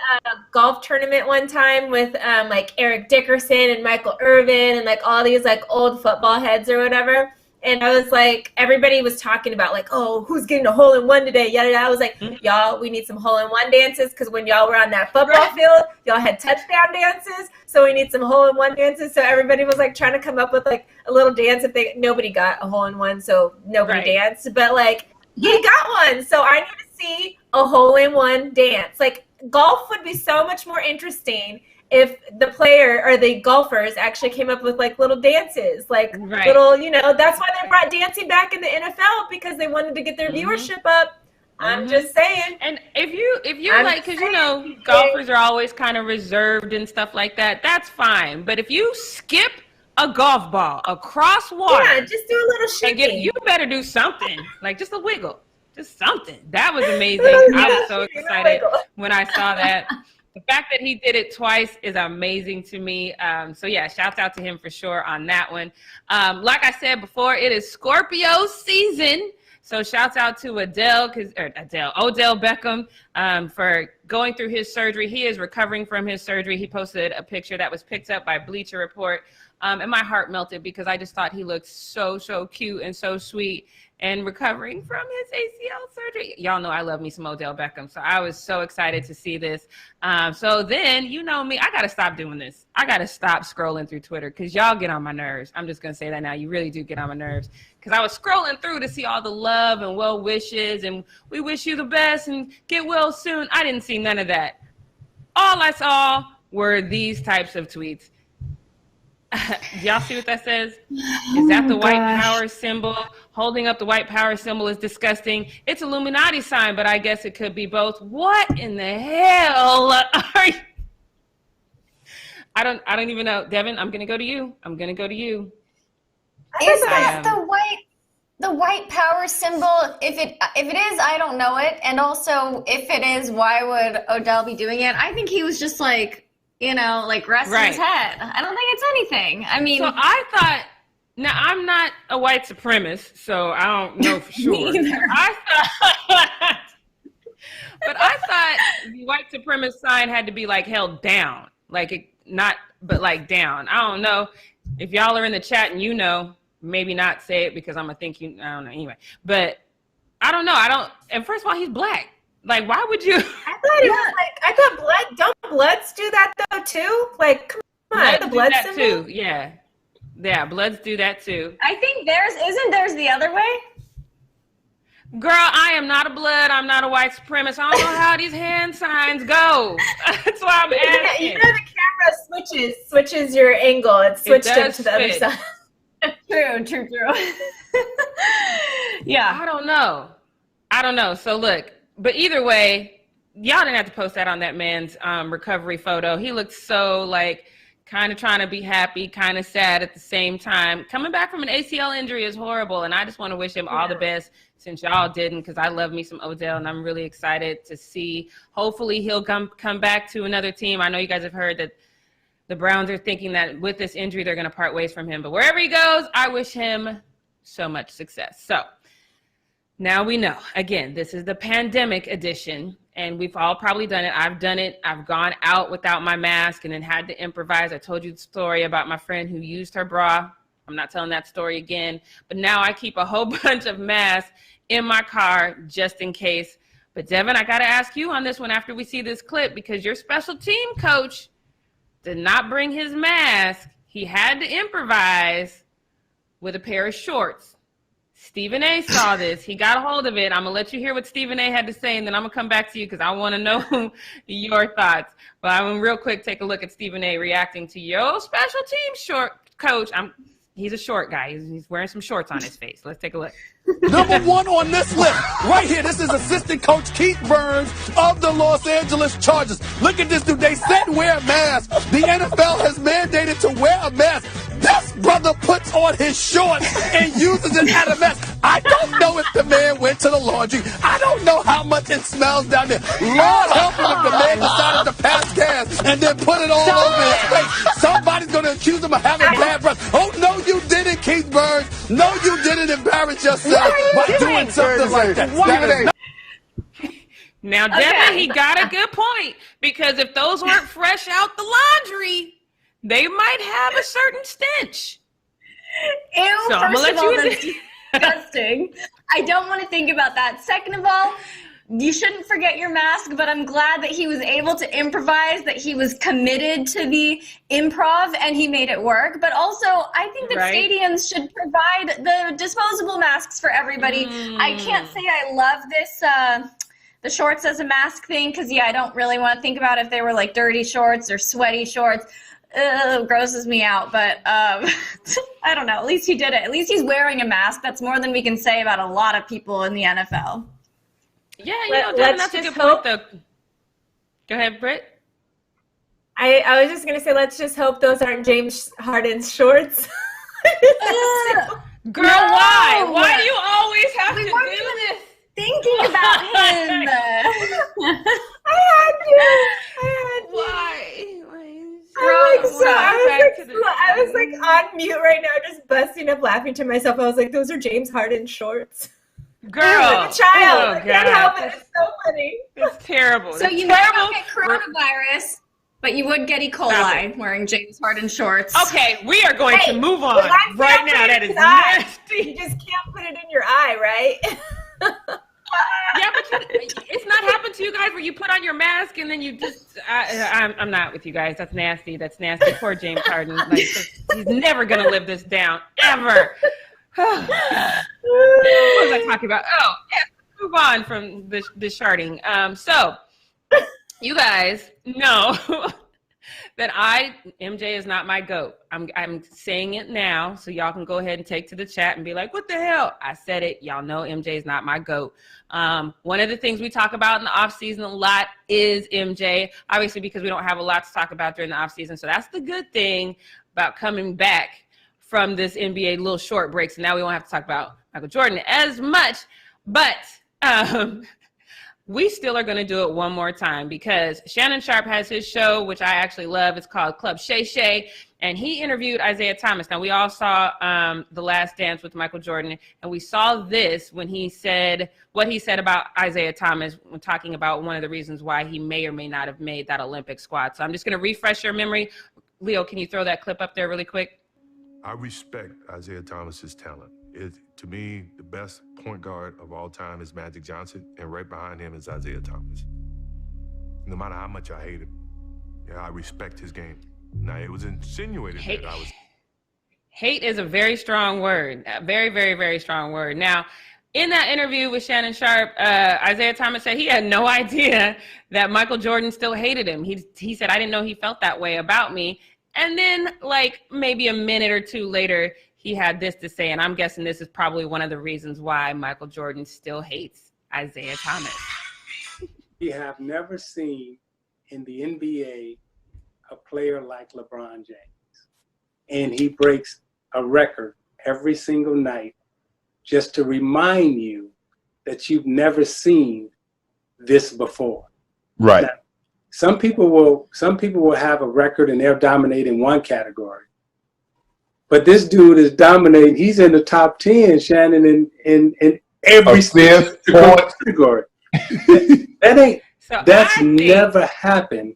golf tournament one time with like Eric Dickerson and Michael Irvin and like all these like old football heads or whatever. And I was like, everybody was talking about like, oh, who's getting a hole in one today? Yada yada. I was like, y'all, we need some hole in one dances, because when y'all were on that football field, y'all had touchdown dances. So we need some hole in one dances. So everybody was like trying to come up with like a little dance. Nobody got a hole in one, so nobody danced. But like, he got one. So I need to see a hole in one dance. Like, golf would be so much more interesting if the player or the golfers actually came up with like little dances, like little, that's why they brought dancing back in the NFL, because they wanted to get their viewership up. I'm just saying. And if you like, because golfers are always kind of reserved and stuff like that, that's fine. But if you skip a golf ball across water, just do a little shaking. You better do something, like just a wiggle. Just something. That was amazing. I was so excited when I saw that. The fact that he did it twice is amazing to me. So yeah, shouts out to him for sure on that one. Like I said before, it is Scorpio season. So shouts out to Odell Beckham for going through his surgery. He is recovering from his surgery. He posted a picture that was picked up by Bleacher Report. And my heart melted, because I just thought he looked so cute and so sweet, and recovering from his ACL surgery. Y'all know I love me some Odell Beckham, so I was so excited to see this. So then, you know me, I got to stop doing this. I got to stop scrolling through Twitter, because y'all get on my nerves. I'm just going to say that now. You really do get on my nerves, because I was scrolling through to see all the love and well wishes, and we wish you the best and get well soon. I didn't see none of that. All I saw were these types of tweets. Y'all see what that says? Is that the white power symbol? Holding up the white power symbol is disgusting. It's Illuminati sign, but I guess it could be both. What in the hell are you? I don't even know. Devin, I'm gonna go to you. Is that the white power symbol? If it is, I don't know it. And also, if it is, why would Odell be doing it? I think he was just like, resting his head. I don't think it's anything. I mean, so I thought. Now, I'm not a white supremacist, so I don't know for sure. Me either. But I thought the white supremacist sign had to be like held down, like down. I don't know if y'all are in the chat and maybe not say it, because I'm gonna think I don't know anyway. But I don't know. And first of all, he's black. Like, why would you? I thought blood. Don't bloods do that though too? Like, come on, the blood symbol. Too. Yeah, bloods do that too. I think isn't theirs the other way? Girl, I am not a blood. I'm not a white supremacist. I don't know how these hand signs go. That's why I'm asking. The camera switches your angle. It switched it to the other side. True. Yeah. I don't know. So look, but either way, y'all didn't have to post that on that man's recovery photo. He looked so kind of trying to be happy, kind of sad at the same time. Coming back from an ACL injury is horrible, and I just want to wish him all the best since y'all didn't, because I love me some Odell, and I'm really excited to see. Hopefully he'll come back to another team. I know you guys have heard that the Browns are thinking that with this injury, they're going to part ways from him. But wherever he goes, I wish him so much success. So now we know. Again, this is the pandemic edition, and we've all probably done it. I've done it. I've gone out without my mask and then had to improvise. I told you the story about my friend who used her bra. I'm not telling that story again. But now I keep a whole bunch of masks in my car just in case. But Devin, I got to ask you on this one after we see this clip, because your special team coach did not bring his mask. He had to improvise with a pair of shorts. Stephen A. saw this. He got a hold of it. I'm going to let you hear what Stephen A. had to say, and then I'm going to come back to you because I want to know your thoughts. But I'm going to real quick take a look at Stephen A. reacting to your special team short coach. He's a short guy. He's wearing some shorts on his face. Let's take a look. Number one on this list, right here. This is assistant coach Keith Burns of the Los Angeles Chargers. Look at this dude. They said wear a mask. The NFL has mandated to wear a mask. This brother puts on his shorts and uses it as a mask. I don't know if the man went to the laundry. I don't know how much it smells down there. Lord help him if the man decided to pass gas and then put it all over his face. Somebody's going to accuse him of having bad breath. Oh, no, you didn't, Keith Burns. No, you didn't embarrass yourself by doing something like that. Now, Devin, he got a good point, because if those weren't fresh out the laundry, they might have a certain stench. Ew, So I'm first gonna of all, let you that's disgusting. I don't want to think about that. Second of all, you shouldn't forget your mask, but I'm glad that he was able to improvise, that he was committed to the improv, and he made it work. But also, I think that stadiums should provide the disposable masks for everybody. I can't say I love this, the shorts as a mask thing, because, I don't really want to think about if they were like dirty shorts or sweaty shorts. Grosses me out, but I don't know. At least he did it. At least he's wearing a mask. That's more than we can say about a lot of people in the NFL. Yeah, that's a good point, though. Go ahead, Britt. I was just going to say, let's just hope those aren't James Harden's shorts. Girl, why? Why do you always have to do this? Thinking about him. I had to. Why? I was like on mute right now, just busting up laughing to myself. I was like, those are James Harden shorts. Girl, like a child. Oh, I can't help it. It's so funny. It's terrible. So you might not get coronavirus, but you would get E. coli wearing James Harden shorts. Okay, we are going to move on right now. That is nasty. You just can't put it in your eye, right? Yeah, but it's not happened to you guys where you put on your mask and then you just, I'm not with you guys. That's nasty. That's nasty. Poor James Harden. Like, he's never going to live this down, ever. What was I talking about? Oh, yeah, move on from the sharding. So, you guys know that MJ is not my GOAT. I'm saying it now, so y'all can go ahead and take to the chat and be like, what the hell? I said it. Y'all know MJ is not my GOAT. One of the things we talk about in the offseason a lot is MJ, obviously because we don't have a lot to talk about during the offseason. So that's the good thing about coming back from this NBA little short break. So now we won't have to talk about Michael Jordan as much. But we still are going to do it one more time because Shannon Sharpe has his show, which I actually love. It's called Club Shay Shay, and he interviewed Isaiah Thomas. Now, we all saw The Last Dance with Michael Jordan, and we saw this when he said what he said about Isaiah Thomas when talking about one of the reasons why he may or may not have made that Olympic squad. So I'm just going to refresh your memory. Leo, can you throw that clip up there really quick? I respect Isaiah Thomas's talent. To me, the best point guard of all time is Magic Johnson, and right behind him is Isaiah Thomas. No matter how much I hate him, I respect his game. Now, it was insinuated that I was... Hate is a very strong word. A very, very, very strong word. Now, in that interview with Shannon Sharpe, Isaiah Thomas said he had no idea that Michael Jordan still hated him. He said, I didn't know he felt that way about me. And then, like, maybe a minute or two later, he had this to say, and I'm guessing this is probably one of the reasons why Michael Jordan still hates Isaiah Thomas. We have never seen in the NBA a player like LeBron James, and he breaks a record every single night just to remind you that you've never seen this before. Right. Now, some people will have a record and they'll dominate in one category. But this dude is dominating. He's in the top 10, Shannon, in every single category. That's never happened.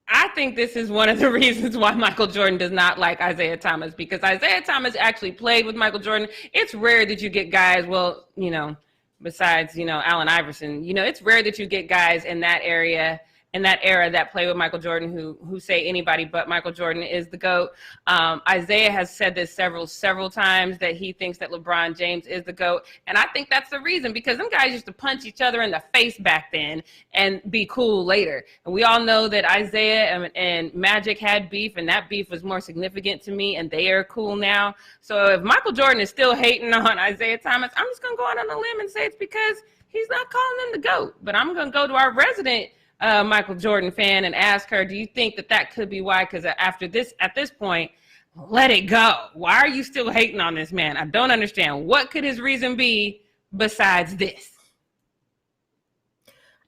I think this is one of the reasons why Michael Jordan does not like Isaiah Thomas, because Isaiah Thomas actually played with Michael Jordan. It's rare that you get guys, well, you know, besides, you know, Allen Iverson, you know, it's rare that you get guys in that area, in that era that play with Michael Jordan who say anybody but Michael Jordan is the GOAT. Isaiah has said this several times that he thinks that LeBron James is the GOAT. And I think that's the reason, because them guys used to punch each other in the face back then and be cool later. And we all know that Isaiah and Magic had beef, and that beef was more significant to me, and they are cool now. So if Michael Jordan is still hating on Isaiah Thomas, I'm just going to go out on a limb and say it's because he's not calling him the GOAT. But I'm going to go to our resident Michael Jordan fan and ask her, do you think that could be why? Because at this point, let it go. Why are you still hating on this man? I don't understand. What could his reason be besides this?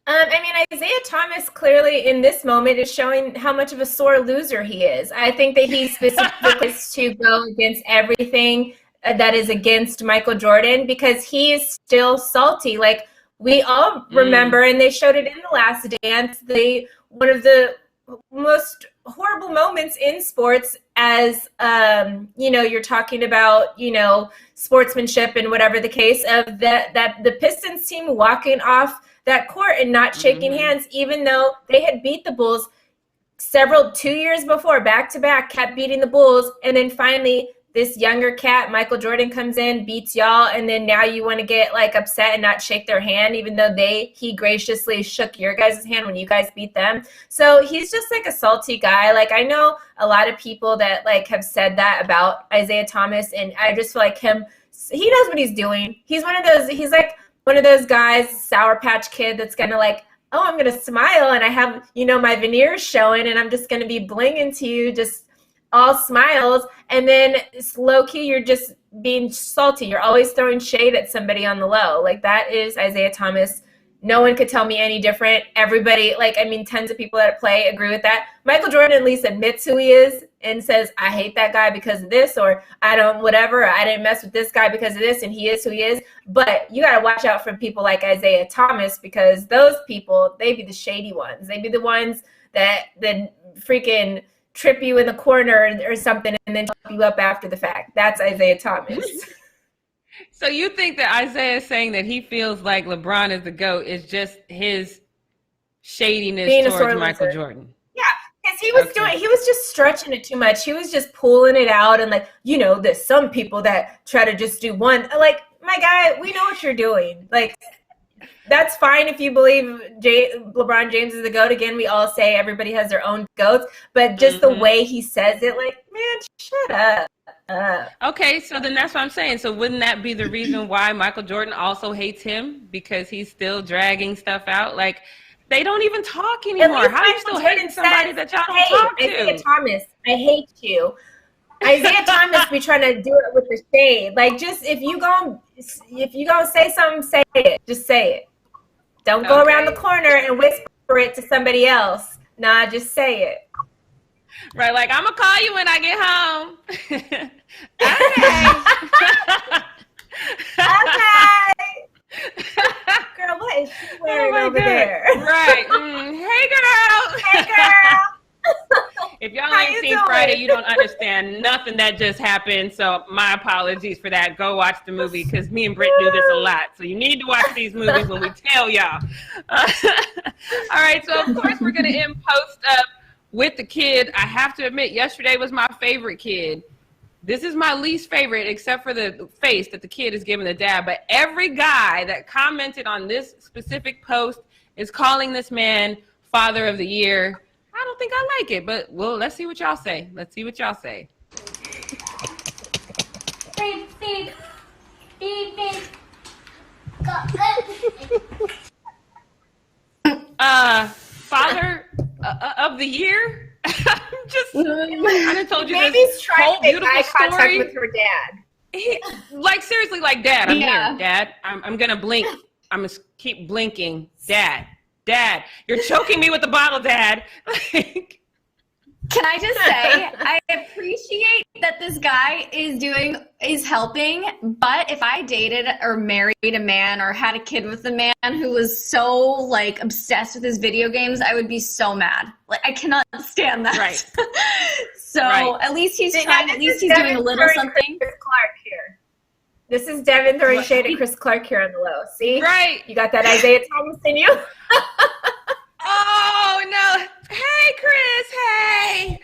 I mean, Isaiah Thomas clearly in this moment is showing how much of a sore loser he is. I think that he specifically is to go against everything that is against Michael Jordan, because he is still salty. Like, we all remember, and they showed it in The Last Dance, one of the most horrible moments in sports as, you know, you're talking about, you know, sportsmanship and whatever the case of that the Pistons team walking off that court and not shaking hands, even though they had beat the Bulls 2 years before, back to back, kept beating the Bulls. And then finally, this younger cat, Michael Jordan, comes in, beats y'all, and then now you want to get like upset and not shake their hand, even though he graciously shook your guys' hand when you guys beat them. So he's just like a salty guy. Like, I know a lot of people that like have said that about Isaiah Thomas, and I just feel like he knows what he's doing. He's like one of those guys, Sour Patch Kid, that's gonna like, oh, I'm gonna smile and I have, you know, my veneers showing and I'm just gonna be blinging to you, just all smiles, and then it's low key, you're just being salty. You're always throwing shade at somebody on the low. Like, that is Isaiah Thomas. No one could tell me any different. Everybody, like, I mean, tons of people that play agree with that. Michael Jordan at least admits who he is and says, I hate that guy because of this, or I don't, whatever, or I didn't mess with this guy because of this, and he is who he is. But you got to watch out for people like Isaiah Thomas, because those people, they be the shady ones. They be the ones that freaking trip you in the corner or something and then chop you up after the fact. That's Isaiah Thomas. So you think that Isaiah is saying that he feels like LeBron is the GOAT is just his shadiness towards Michael Jordan? Yeah, because he was just stretching it too much. He was just pulling it out, and like, you know, there's some people that try to just do one. Like, my guy, we know what you're doing. Like, that's fine if you believe LeBron James is the GOAT. Again, we all say everybody has their own GOATs, but just the way he says it, like, man, shut up. Okay, so then that's what I'm saying. So wouldn't that be the reason why Michael Jordan also hates him? Because he's still dragging stuff out? Like, they don't even talk anymore. How are you still hating somebody that y'all don't talk to? Isaiah Thomas, I hate you. Isaiah Thomas be trying to do it with the shade. Like, just if you gonna say something, say it. Just say it. Don't go around the corner and whisper it to somebody else. Nah, just say it. Right, like, I'm gonna call you when I get home. Okay. Girl, what is she wearing over there? Right. Hey, girl. Hey, girl. If y'all ain't seen Friday, you don't understand nothing that just happened. So my apologies for that. Go watch the movie, because me and Britt do this a lot. So you need to watch these movies when we tell y'all. All right. So, of course, we're going to end Post Up with the kid. I have to admit, yesterday was my favorite kid. This is my least favorite, except for the face that the kid is giving the dad. But every guy that commented on this specific post is calling this man Father of the Year. I don't think I like it, but well, let's see what y'all say. Let's see what y'all say. Beep, beep. Beep, beep. Father, of the year. I done told you Baby's this trying whole to make beautiful eye contact story. with her dad. Like seriously, like Dad, I'm Yeah. here. Dad, I'm gonna blink. I'm gonna keep blinking. Dad, you're choking me with the bottle, Dad. Can I just say, I appreciate that this guy is helping, but if I dated or married a man or had a kid with a man who was so like obsessed with his video games, I would be so mad. Like I cannot stand that. Right. So Right. at least he's See, trying. now At this least is he's doing a Devin little throwing something. Chris Clark here. This is Devin throwing shade at Chris Clark here on the low. See? Right. You got that Isaiah Thomas in you? Oh no! Hey, Chris. Hey.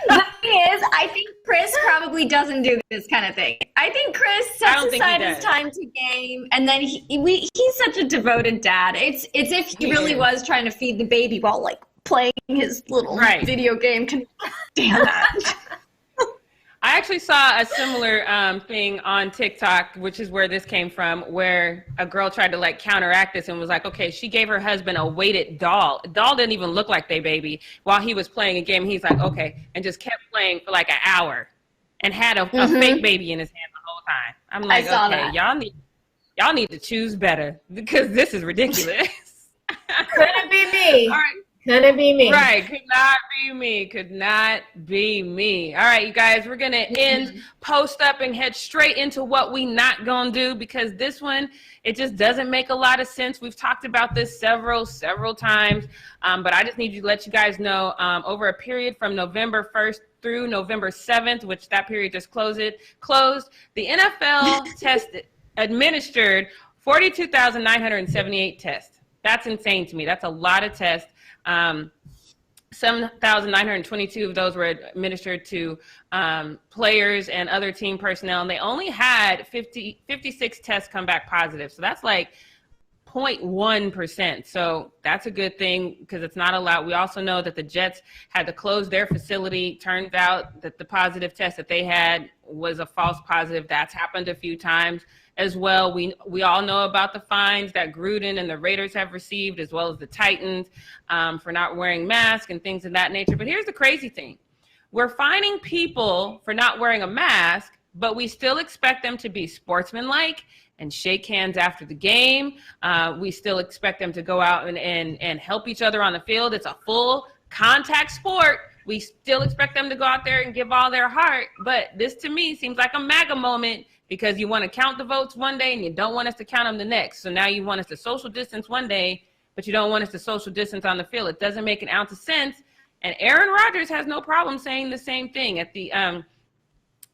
The thing is, I think Chris probably doesn't do this kind of thing. I think Chris I sets don't think he aside his does. time to game, and then he's such a devoted dad. It's if he really is. was trying to feed the baby while like playing his little Right. video game. Damn that. I actually saw a similar thing on TikTok, which is where this came from, where a girl tried to like counteract this and was like, okay, she gave her husband a weighted doll. The doll didn't even look like their baby while he was playing a game. He's like, okay, and just kept playing for like an hour and had a fake baby in his hand the whole time. I'm like, saw okay, that. y'all need to choose better because this is ridiculous. Couldn't be me. All right. Couldn't be me. Right, could not be me. All right, you guys, we're gonna end post up and head straight into what we not gonna do, because this one, it just doesn't make a lot of sense. We've talked about this several times, but I just need to let you guys know, over a period from November 1st through November 7th, which that period just closed, the NFL administered 42,978 tests. That's insane to me. That's a lot of tests. 7,922 of those were administered to players and other team personnel, and they only had 56 tests come back positive. So that's like 0.1%. So that's a good thing because it's not allowed. We also know that the Jets had to close their facility. Turns out that the positive test that they had was a false positive. That's happened a few times as well. We all know about the fines that Gruden and the Raiders have received, as well as the Titans, for not wearing masks and things of that nature. But here's the crazy thing. We're fining people for not wearing a mask, but we still expect them to be sportsmanlike and shake hands after the game. We still expect them to go out and help each other on the field. It's a full contact sport. We still expect them to go out there and give all their heart. But this, to me, seems like a MAGA moment, because you want to count the votes one day and you don't want us to count them the next. So now you want us to social distance one day, but you don't want us to social distance on the field. It doesn't make an ounce of sense. And Aaron Rodgers has no problem saying the same thing at the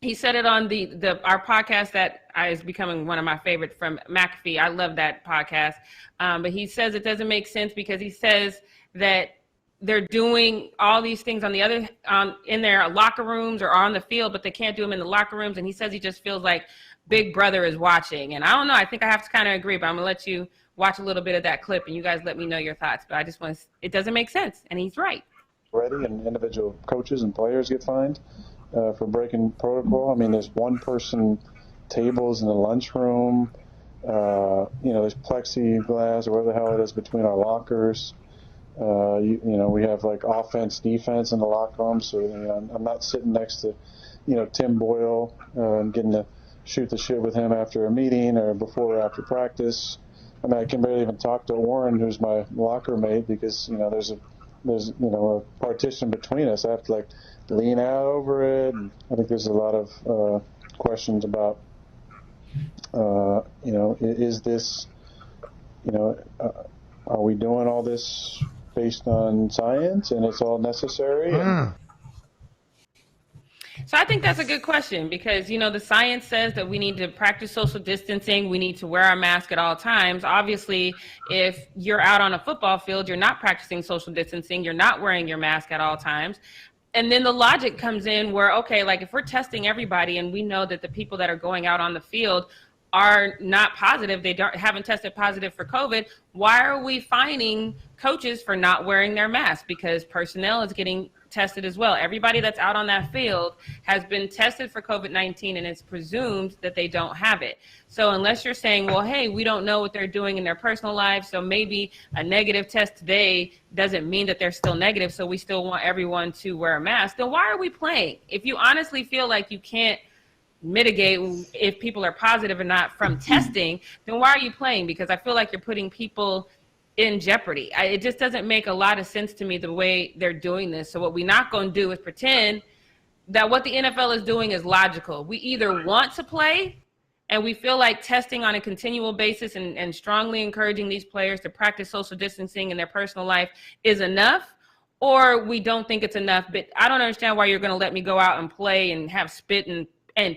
he said it on our podcast that is becoming one of my favorites from McAfee. I love that podcast. But he says it doesn't make sense because he says that they're doing all these things on the other in their locker rooms or on the field, but they can't do them in the locker rooms. And he says he just feels like Big Brother is watching. And I don't know. I think I have to kind of agree, but I'm going to let you watch a little bit of that clip and you guys let me know your thoughts. But I just want to, it doesn't make sense. And he's right. Already, and individual coaches and players get fined for breaking protocol. I mean, there's one-person tables in the lunchroom. There's plexiglass or whatever the hell it is between our lockers. We have like offense, defense in the locker room. So I'm not sitting next to, Tim Boyle and getting to shoot the shit with him after a meeting or before or after practice. I mean, I can barely even talk to Warren, who's my locker mate, because there's a partition between us. I have to lean out over it. And I think there's a lot of questions about, is this, are we doing all this based on science and it's all necessary? So I think that's a good question because, the science says that we need to practice social distancing. We need to wear our mask at all times. Obviously, if you're out on a football field, you're not practicing social distancing. You're not wearing your mask at all times. And then the logic comes in where, okay, if we're testing everybody and we know that the people that are going out on the field are not positive, haven't tested positive for COVID, why are we fining coaches for not wearing their mask? Because personnel is getting tested as well. Everybody that's out on that field has been tested for COVID-19, and it's presumed that they don't have it. So unless you're saying, well, hey, we don't know what they're doing in their personal lives, so maybe a negative test today doesn't mean that they're still negative, so we still want everyone to wear a mask, then why are we playing? If you honestly feel like you can't mitigate if people are positive or not from testing, then why are you playing? Because I feel like you're putting people in jeopardy. It just doesn't make a lot of sense to me the way they're doing this. So what we're not going to do is pretend that what the NFL is doing is logical. We either want to play and we feel like testing on a continual basis and strongly encouraging these players to practice social distancing in their personal life is enough, or we don't think it's enough. But I don't understand why you're going to let me go out and play and have spit and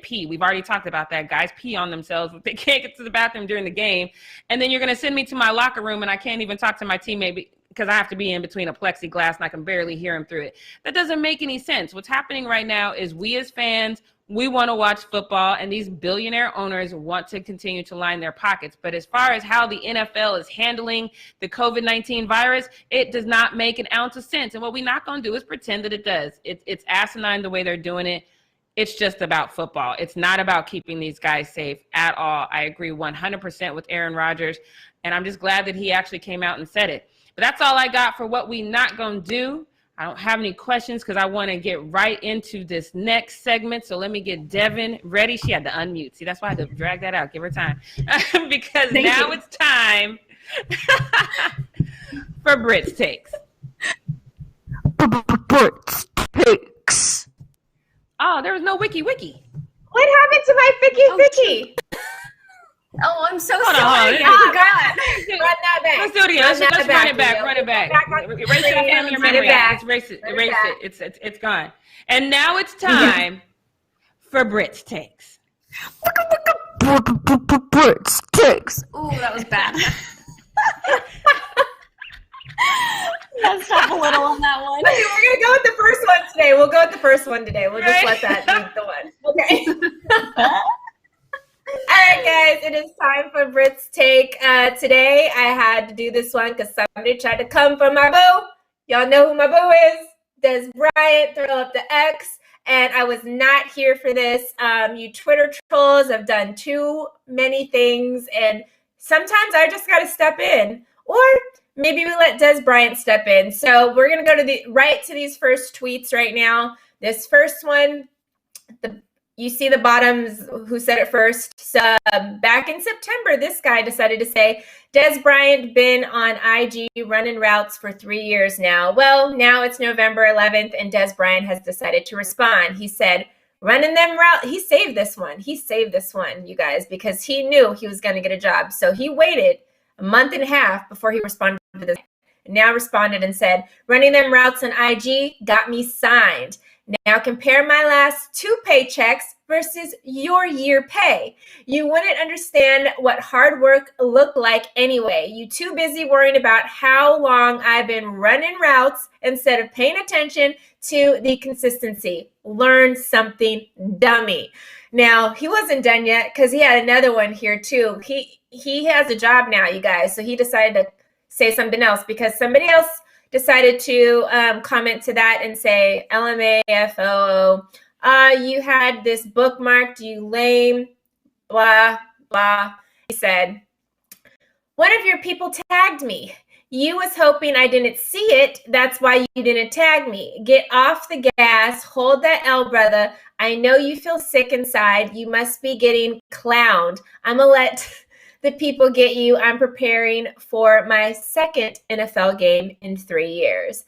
pee. We've already talked about that. Guys pee on themselves. They can't get to the bathroom during the game. And then you're going to send me to my locker room and I can't even talk to my teammate because I have to be in between a plexiglass and I can barely hear him through it. That doesn't make any sense. What's happening right now is we as fans, we want to watch football, and these billionaire owners want to continue to line their pockets. But as far as how the NFL is handling the COVID-19 virus, it does not make an ounce of sense. And what we're not going to do is pretend that it does. It's asinine the way they're doing it. It's just about football. It's not about keeping these guys safe at all. I agree 100% with Aaron Rodgers, and I'm just glad that he actually came out and said it. But that's all I got for what we not gonna do. I don't have any questions because I want to get right into this next segment. So let me get Devin ready. She had to unmute. See, that's why I had to drag that out. Give her time. Because now it's time for Britt's takes. Britt's takes. Oh, there was no wiki. What happened to my Vicky? Oh, I'm so Hold on, sorry. hold on. I forgot. Run that back. Let's do it again. Let's run it back. Run it back. Erase it from your memory. Erase it. It's gone. And now it's time for Britt's takes. Britt's takes. Ooh, that was bad. Messed up a little on that one. Okay, we're going to go with the first one today. We'll go with the first one today. We'll just let that be the one. Okay. All right, guys, it is time for Britt's take. Today, I had to do this one because somebody tried to come for my boo. Y'all know who my boo is. Des Bryant, throw up the X. And I was not here for this. You Twitter trolls have done too many things. And sometimes I just got to step in. Or maybe we let Des Bryant step in. So we're going to go to these first tweets right now. This first one, you see the bottoms who said it first. So back in September, this guy decided to say, Des Bryant been on IG running routes for 3 years now. Well, now it's November 11th, and Des Bryant has decided to respond. He said, running them route. He saved this one, you guys, because he knew he was going to get a job. So he waited a month and a half before he responded to this. Now responded and said, running them routes on IG got me signed. Now compare my last 2 paychecks versus your year pay. You wouldn't understand what hard work looked like anyway. You too busy worrying about how long I've been running routes instead of paying attention to the consistency. Learn something, dummy. Now, he wasn't done yet because he had another one here too. He has a job now, you guys. So he decided to say something else because somebody else decided to comment to that and say, LMAFO, you had this bookmarked, you lame, blah, blah. He said, one of your people tagged me. You was hoping I didn't see it. That's why you didn't tag me. Get off the gas. Hold that L, brother. I know you feel sick inside. You must be getting clowned. I'm going to let the people get you. I'm preparing for my second NFL game in 3 years.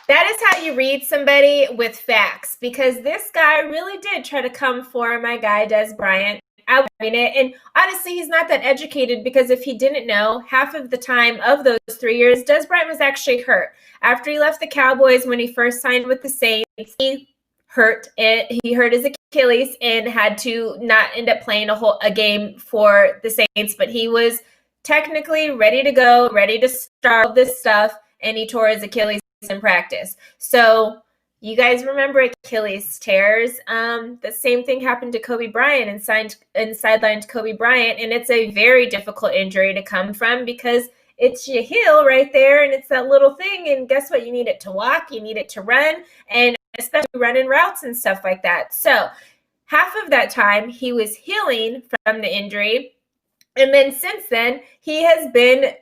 That is how you read somebody with facts, because this guy really did try to come for my guy, Des Bryant. I mean it. And honestly, he's not that educated, because if he didn't know, half of the time of those 3 years, Des Bryant was actually hurt. After he left the Cowboys, when he first signed with the Saints, he hurt his Achilles and had to not end up playing a game for the Saints, but he was technically ready to go, ready to start all this stuff, and he tore his Achilles in practice. So you guys remember Achilles tears. The same thing happened to Kobe Bryant and sidelined Kobe Bryant, and it's a very difficult injury to come from because it's your heel right there, and it's that little thing. And guess what? You need it to walk, you need it to run, and especially running routes and stuff like that. So half of that time he was healing from the injury. And then since then, he has been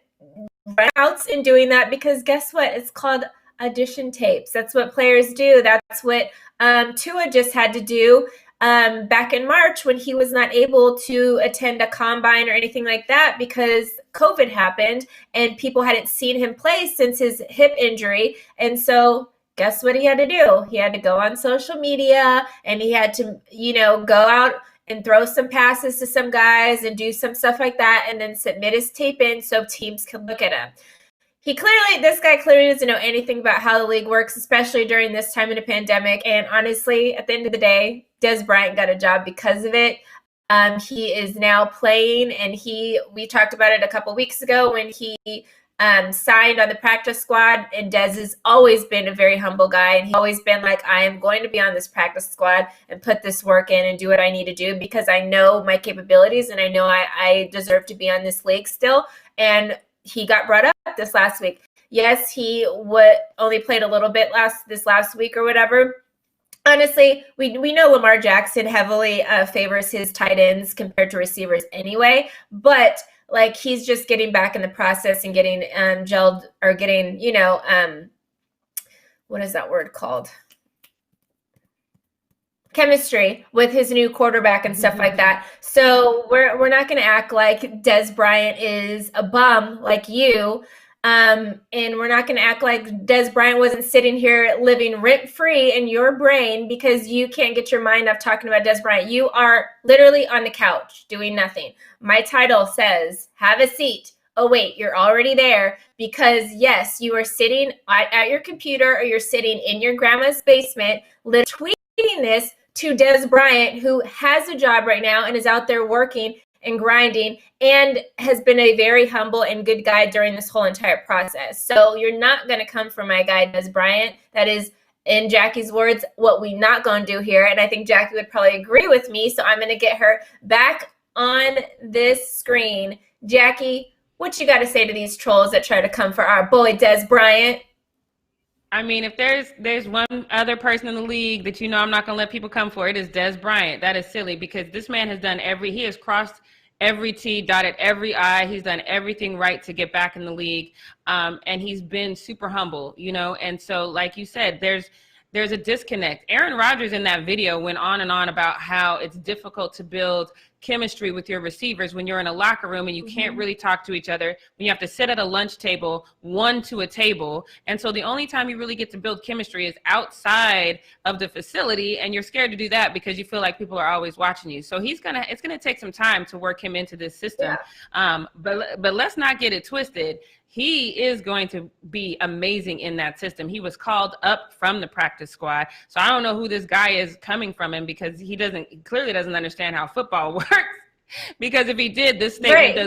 running routes and doing that because guess what? It's called audition tapes. That's what players do. That's what Tua just had to do back in March when he was not able to attend a combine or anything like that because COVID happened and people hadn't seen him play since his hip injury. And so guess what he had to do? He had to go on social media and he had to, go out and throw some passes to some guys and do some stuff like that and then submit his tape in so teams can look at him. This guy clearly doesn't know anything about how the league works, especially during this time of the pandemic. And honestly, at the end of the day, Des Bryant got a job because of it. He is now playing, and we talked about it a couple weeks ago when he signed on the practice squad. And Des has always been a very humble guy, and he's always been like, I am going to be on this practice squad and put this work in and do what I need to do because I know my capabilities and I know I deserve to be on this league still. And he got brought up this last week. Yes, he only played a little bit this last week or whatever. Honestly, we know Lamar Jackson heavily favors his tight ends compared to receivers anyway, but like he's just getting back in the process and getting gelled or getting, what is that word called? Chemistry with his new quarterback and stuff like that. So we're not going to act like Des Bryant is a bum like you. And we're not going to act like Des Bryant wasn't sitting here living rent-free in your brain because you can't get your mind off talking about Des Bryant. You are literally on the couch doing nothing. My title says, have a seat. Oh, wait, you're already there because, yes, you are sitting at your computer or you're sitting in your grandma's basement tweeting this to Des Bryant, who has a job right now and is out there working and grinding and has been a very humble and good guy during this whole entire process. So you're not going to come from my guy, Des Bryant. That is, in Jackie's words, what we not going to do here. And I think Jackie would probably agree with me. So I'm going to get her back on this screen. Jackie, what you got to say to these trolls that try to come for our boy, Des Bryant? I mean, if there's one other person in the league that I'm not going to let people come for, it is Des Bryant. That is silly because this man has done he has crossed every T, dotted every I. He's done everything right to get back in the league. And he's been super humble, and so like you said, there's a disconnect. Aaron Rodgers in that video went on and on about how it's difficult to build chemistry with your receivers when you're in a locker room and you can't really talk to each other, when you have to sit at a lunch table, one to a table. And so the only time you really get to build chemistry is outside of the facility, and you're scared to do that because you feel like people are always watching you. So it's gonna take some time to work him into this system. Yeah. But let's not get it twisted. He is going to be amazing in that system. He was called up from the practice squad. So I don't know who this guy is coming from him because he clearly doesn't understand how football works. Because if he did, this statement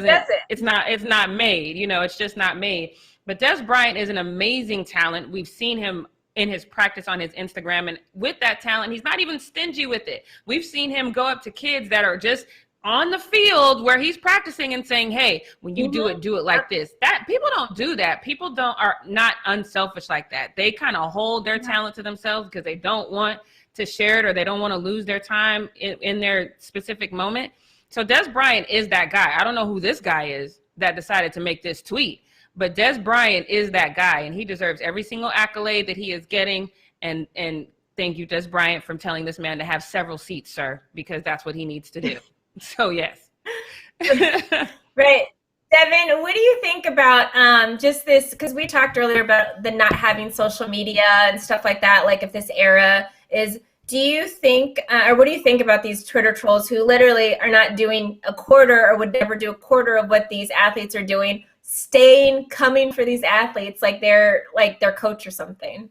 it's not made, it's just not made. But Des Bryant is an amazing talent. We've seen him in his practice on his Instagram. And with that talent, he's not even stingy with it. We've seen him go up to kids that are just on the field where he's practicing and saying, hey, when you do it like this. That people don't do that. People are not unselfish like that. They kind of hold their talent to themselves because they don't want to share it or they don't want to lose their time in their specific moment. So Des Bryant is that guy. I don't know who this guy is that decided to make this tweet, but Des Bryant is that guy, and he deserves every single accolade that he is getting. And thank you, Des Bryant, for telling this man to have several seats, sir, because that's what he needs to do. So yes. Right. Devin, what do you think about just this? Because we talked earlier about the not having social media and stuff like that. Like if this era is, do you think, or what do you think about these Twitter trolls who literally are not doing a quarter or would never do a quarter of what these athletes are doing, coming for these athletes like they're their coach or something?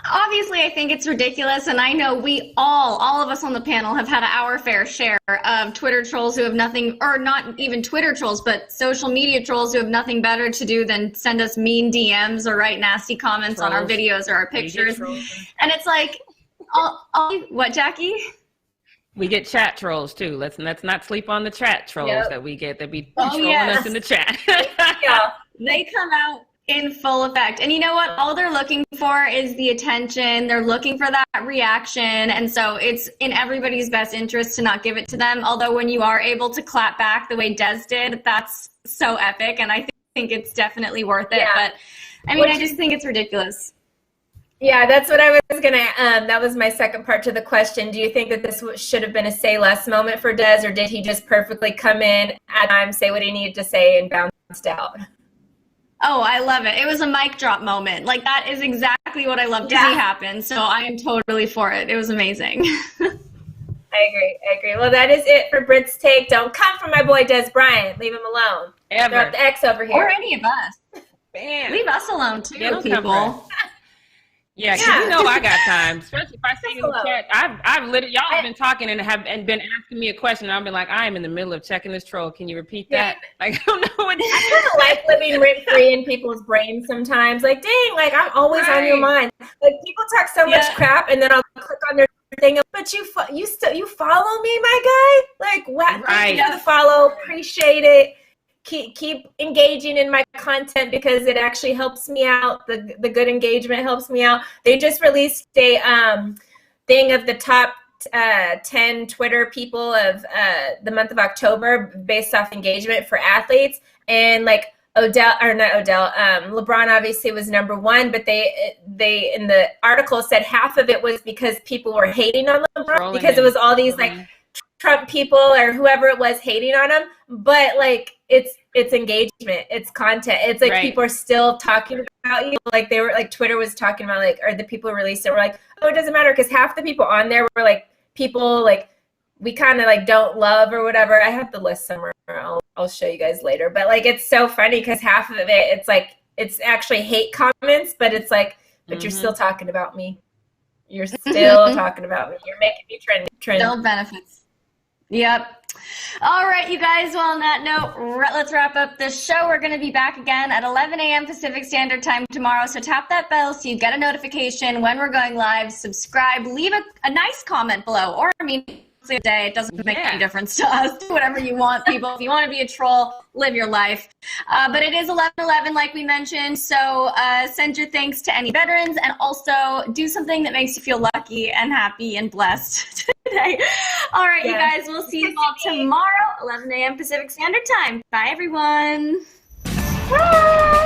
Obviously, I think it's ridiculous, and I know we all of us on the panel have had our fair share of Twitter trolls who have nothing, or not even Twitter trolls, but social media trolls who have nothing better to do than send us mean DMs or write nasty comments on our videos or our pictures. And it's like, what, Jackie? We get chat trolls too. Let's not sleep on the chat trolls that we get. That be trolling us in the chat. Yeah. They come out in full effect. And you know what? All they're looking for is the attention. They're looking for that reaction. And so it's in everybody's best interest to not give it to them. Although when you are able to clap back the way Des did, that's so epic. And I think it's definitely worth it. Yeah. But I mean, I just think it's ridiculous. Yeah, that's what I was going to, that was my second part to the question. Do you think that this should have been a say less moment for Des, or did he just perfectly come in at times, say what he needed to say, and bounced out? Oh, I love it. It was a mic drop moment. Like, that is exactly what I love to see happen. So I am totally for it. It was amazing. I agree. Well, that is it for Britt's take. Don't come for my boy Des Bryant. Leave him alone. Ever. Drop the X over here. Or any of us. Bam. Leave us alone, too, Yeah, don't come people. Yeah, because you know I got time. Especially if I see you in the chat. I've literally, y'all have been talking and been asking me a question. And I've been like, I am in the middle of checking this troll. Can you repeat that? Like, I don't know what. I kind of like living rent free in people's brains sometimes. Like, dang, like I'm always on your mind. Like people talk so much crap, and then I'll click on their thing. But you follow me, my guy. Like, what? Thank you for the follow. Appreciate it. Keep engaging in my content because it actually helps me out. The good engagement helps me out. They just released a thing of the top 10 Twitter people of the month of October based off engagement for athletes. And like LeBron obviously was number one, but they in the article said half of it was because people were hating on LeBron because it was all these like Trump people or whoever it was hating on him. But like it's engagement, it's content. It's like people are still talking about you. Like they were like Twitter was talking about like, or the people who released it were like, oh, it doesn't matter because half the people on there were like people like we kind of like don't love or whatever. I have the list somewhere. I'll show you guys later. But like it's so funny because half of it it's like it's actually hate comments, but it's like, but you're still talking about me. You're still talking about me. You're making me trend. Still benefits. Yep. All right, you guys. Well, on that note, let's wrap up this show. We're going to be back again at 11 a.m. Pacific Standard Time tomorrow. So tap that bell so you get a notification when we're going live. Subscribe. Leave a nice comment below. Or, I mean, a day. It doesn't make any difference to us. Do whatever you want, people. If you want to be a troll, live your life. But it is 11/11, like we mentioned. So send your thanks to any veterans and also do something that makes you feel lucky and happy and blessed today. All right, you guys. We'll see you all tomorrow, 11 a.m. Pacific Standard Time. Bye, everyone. Bye.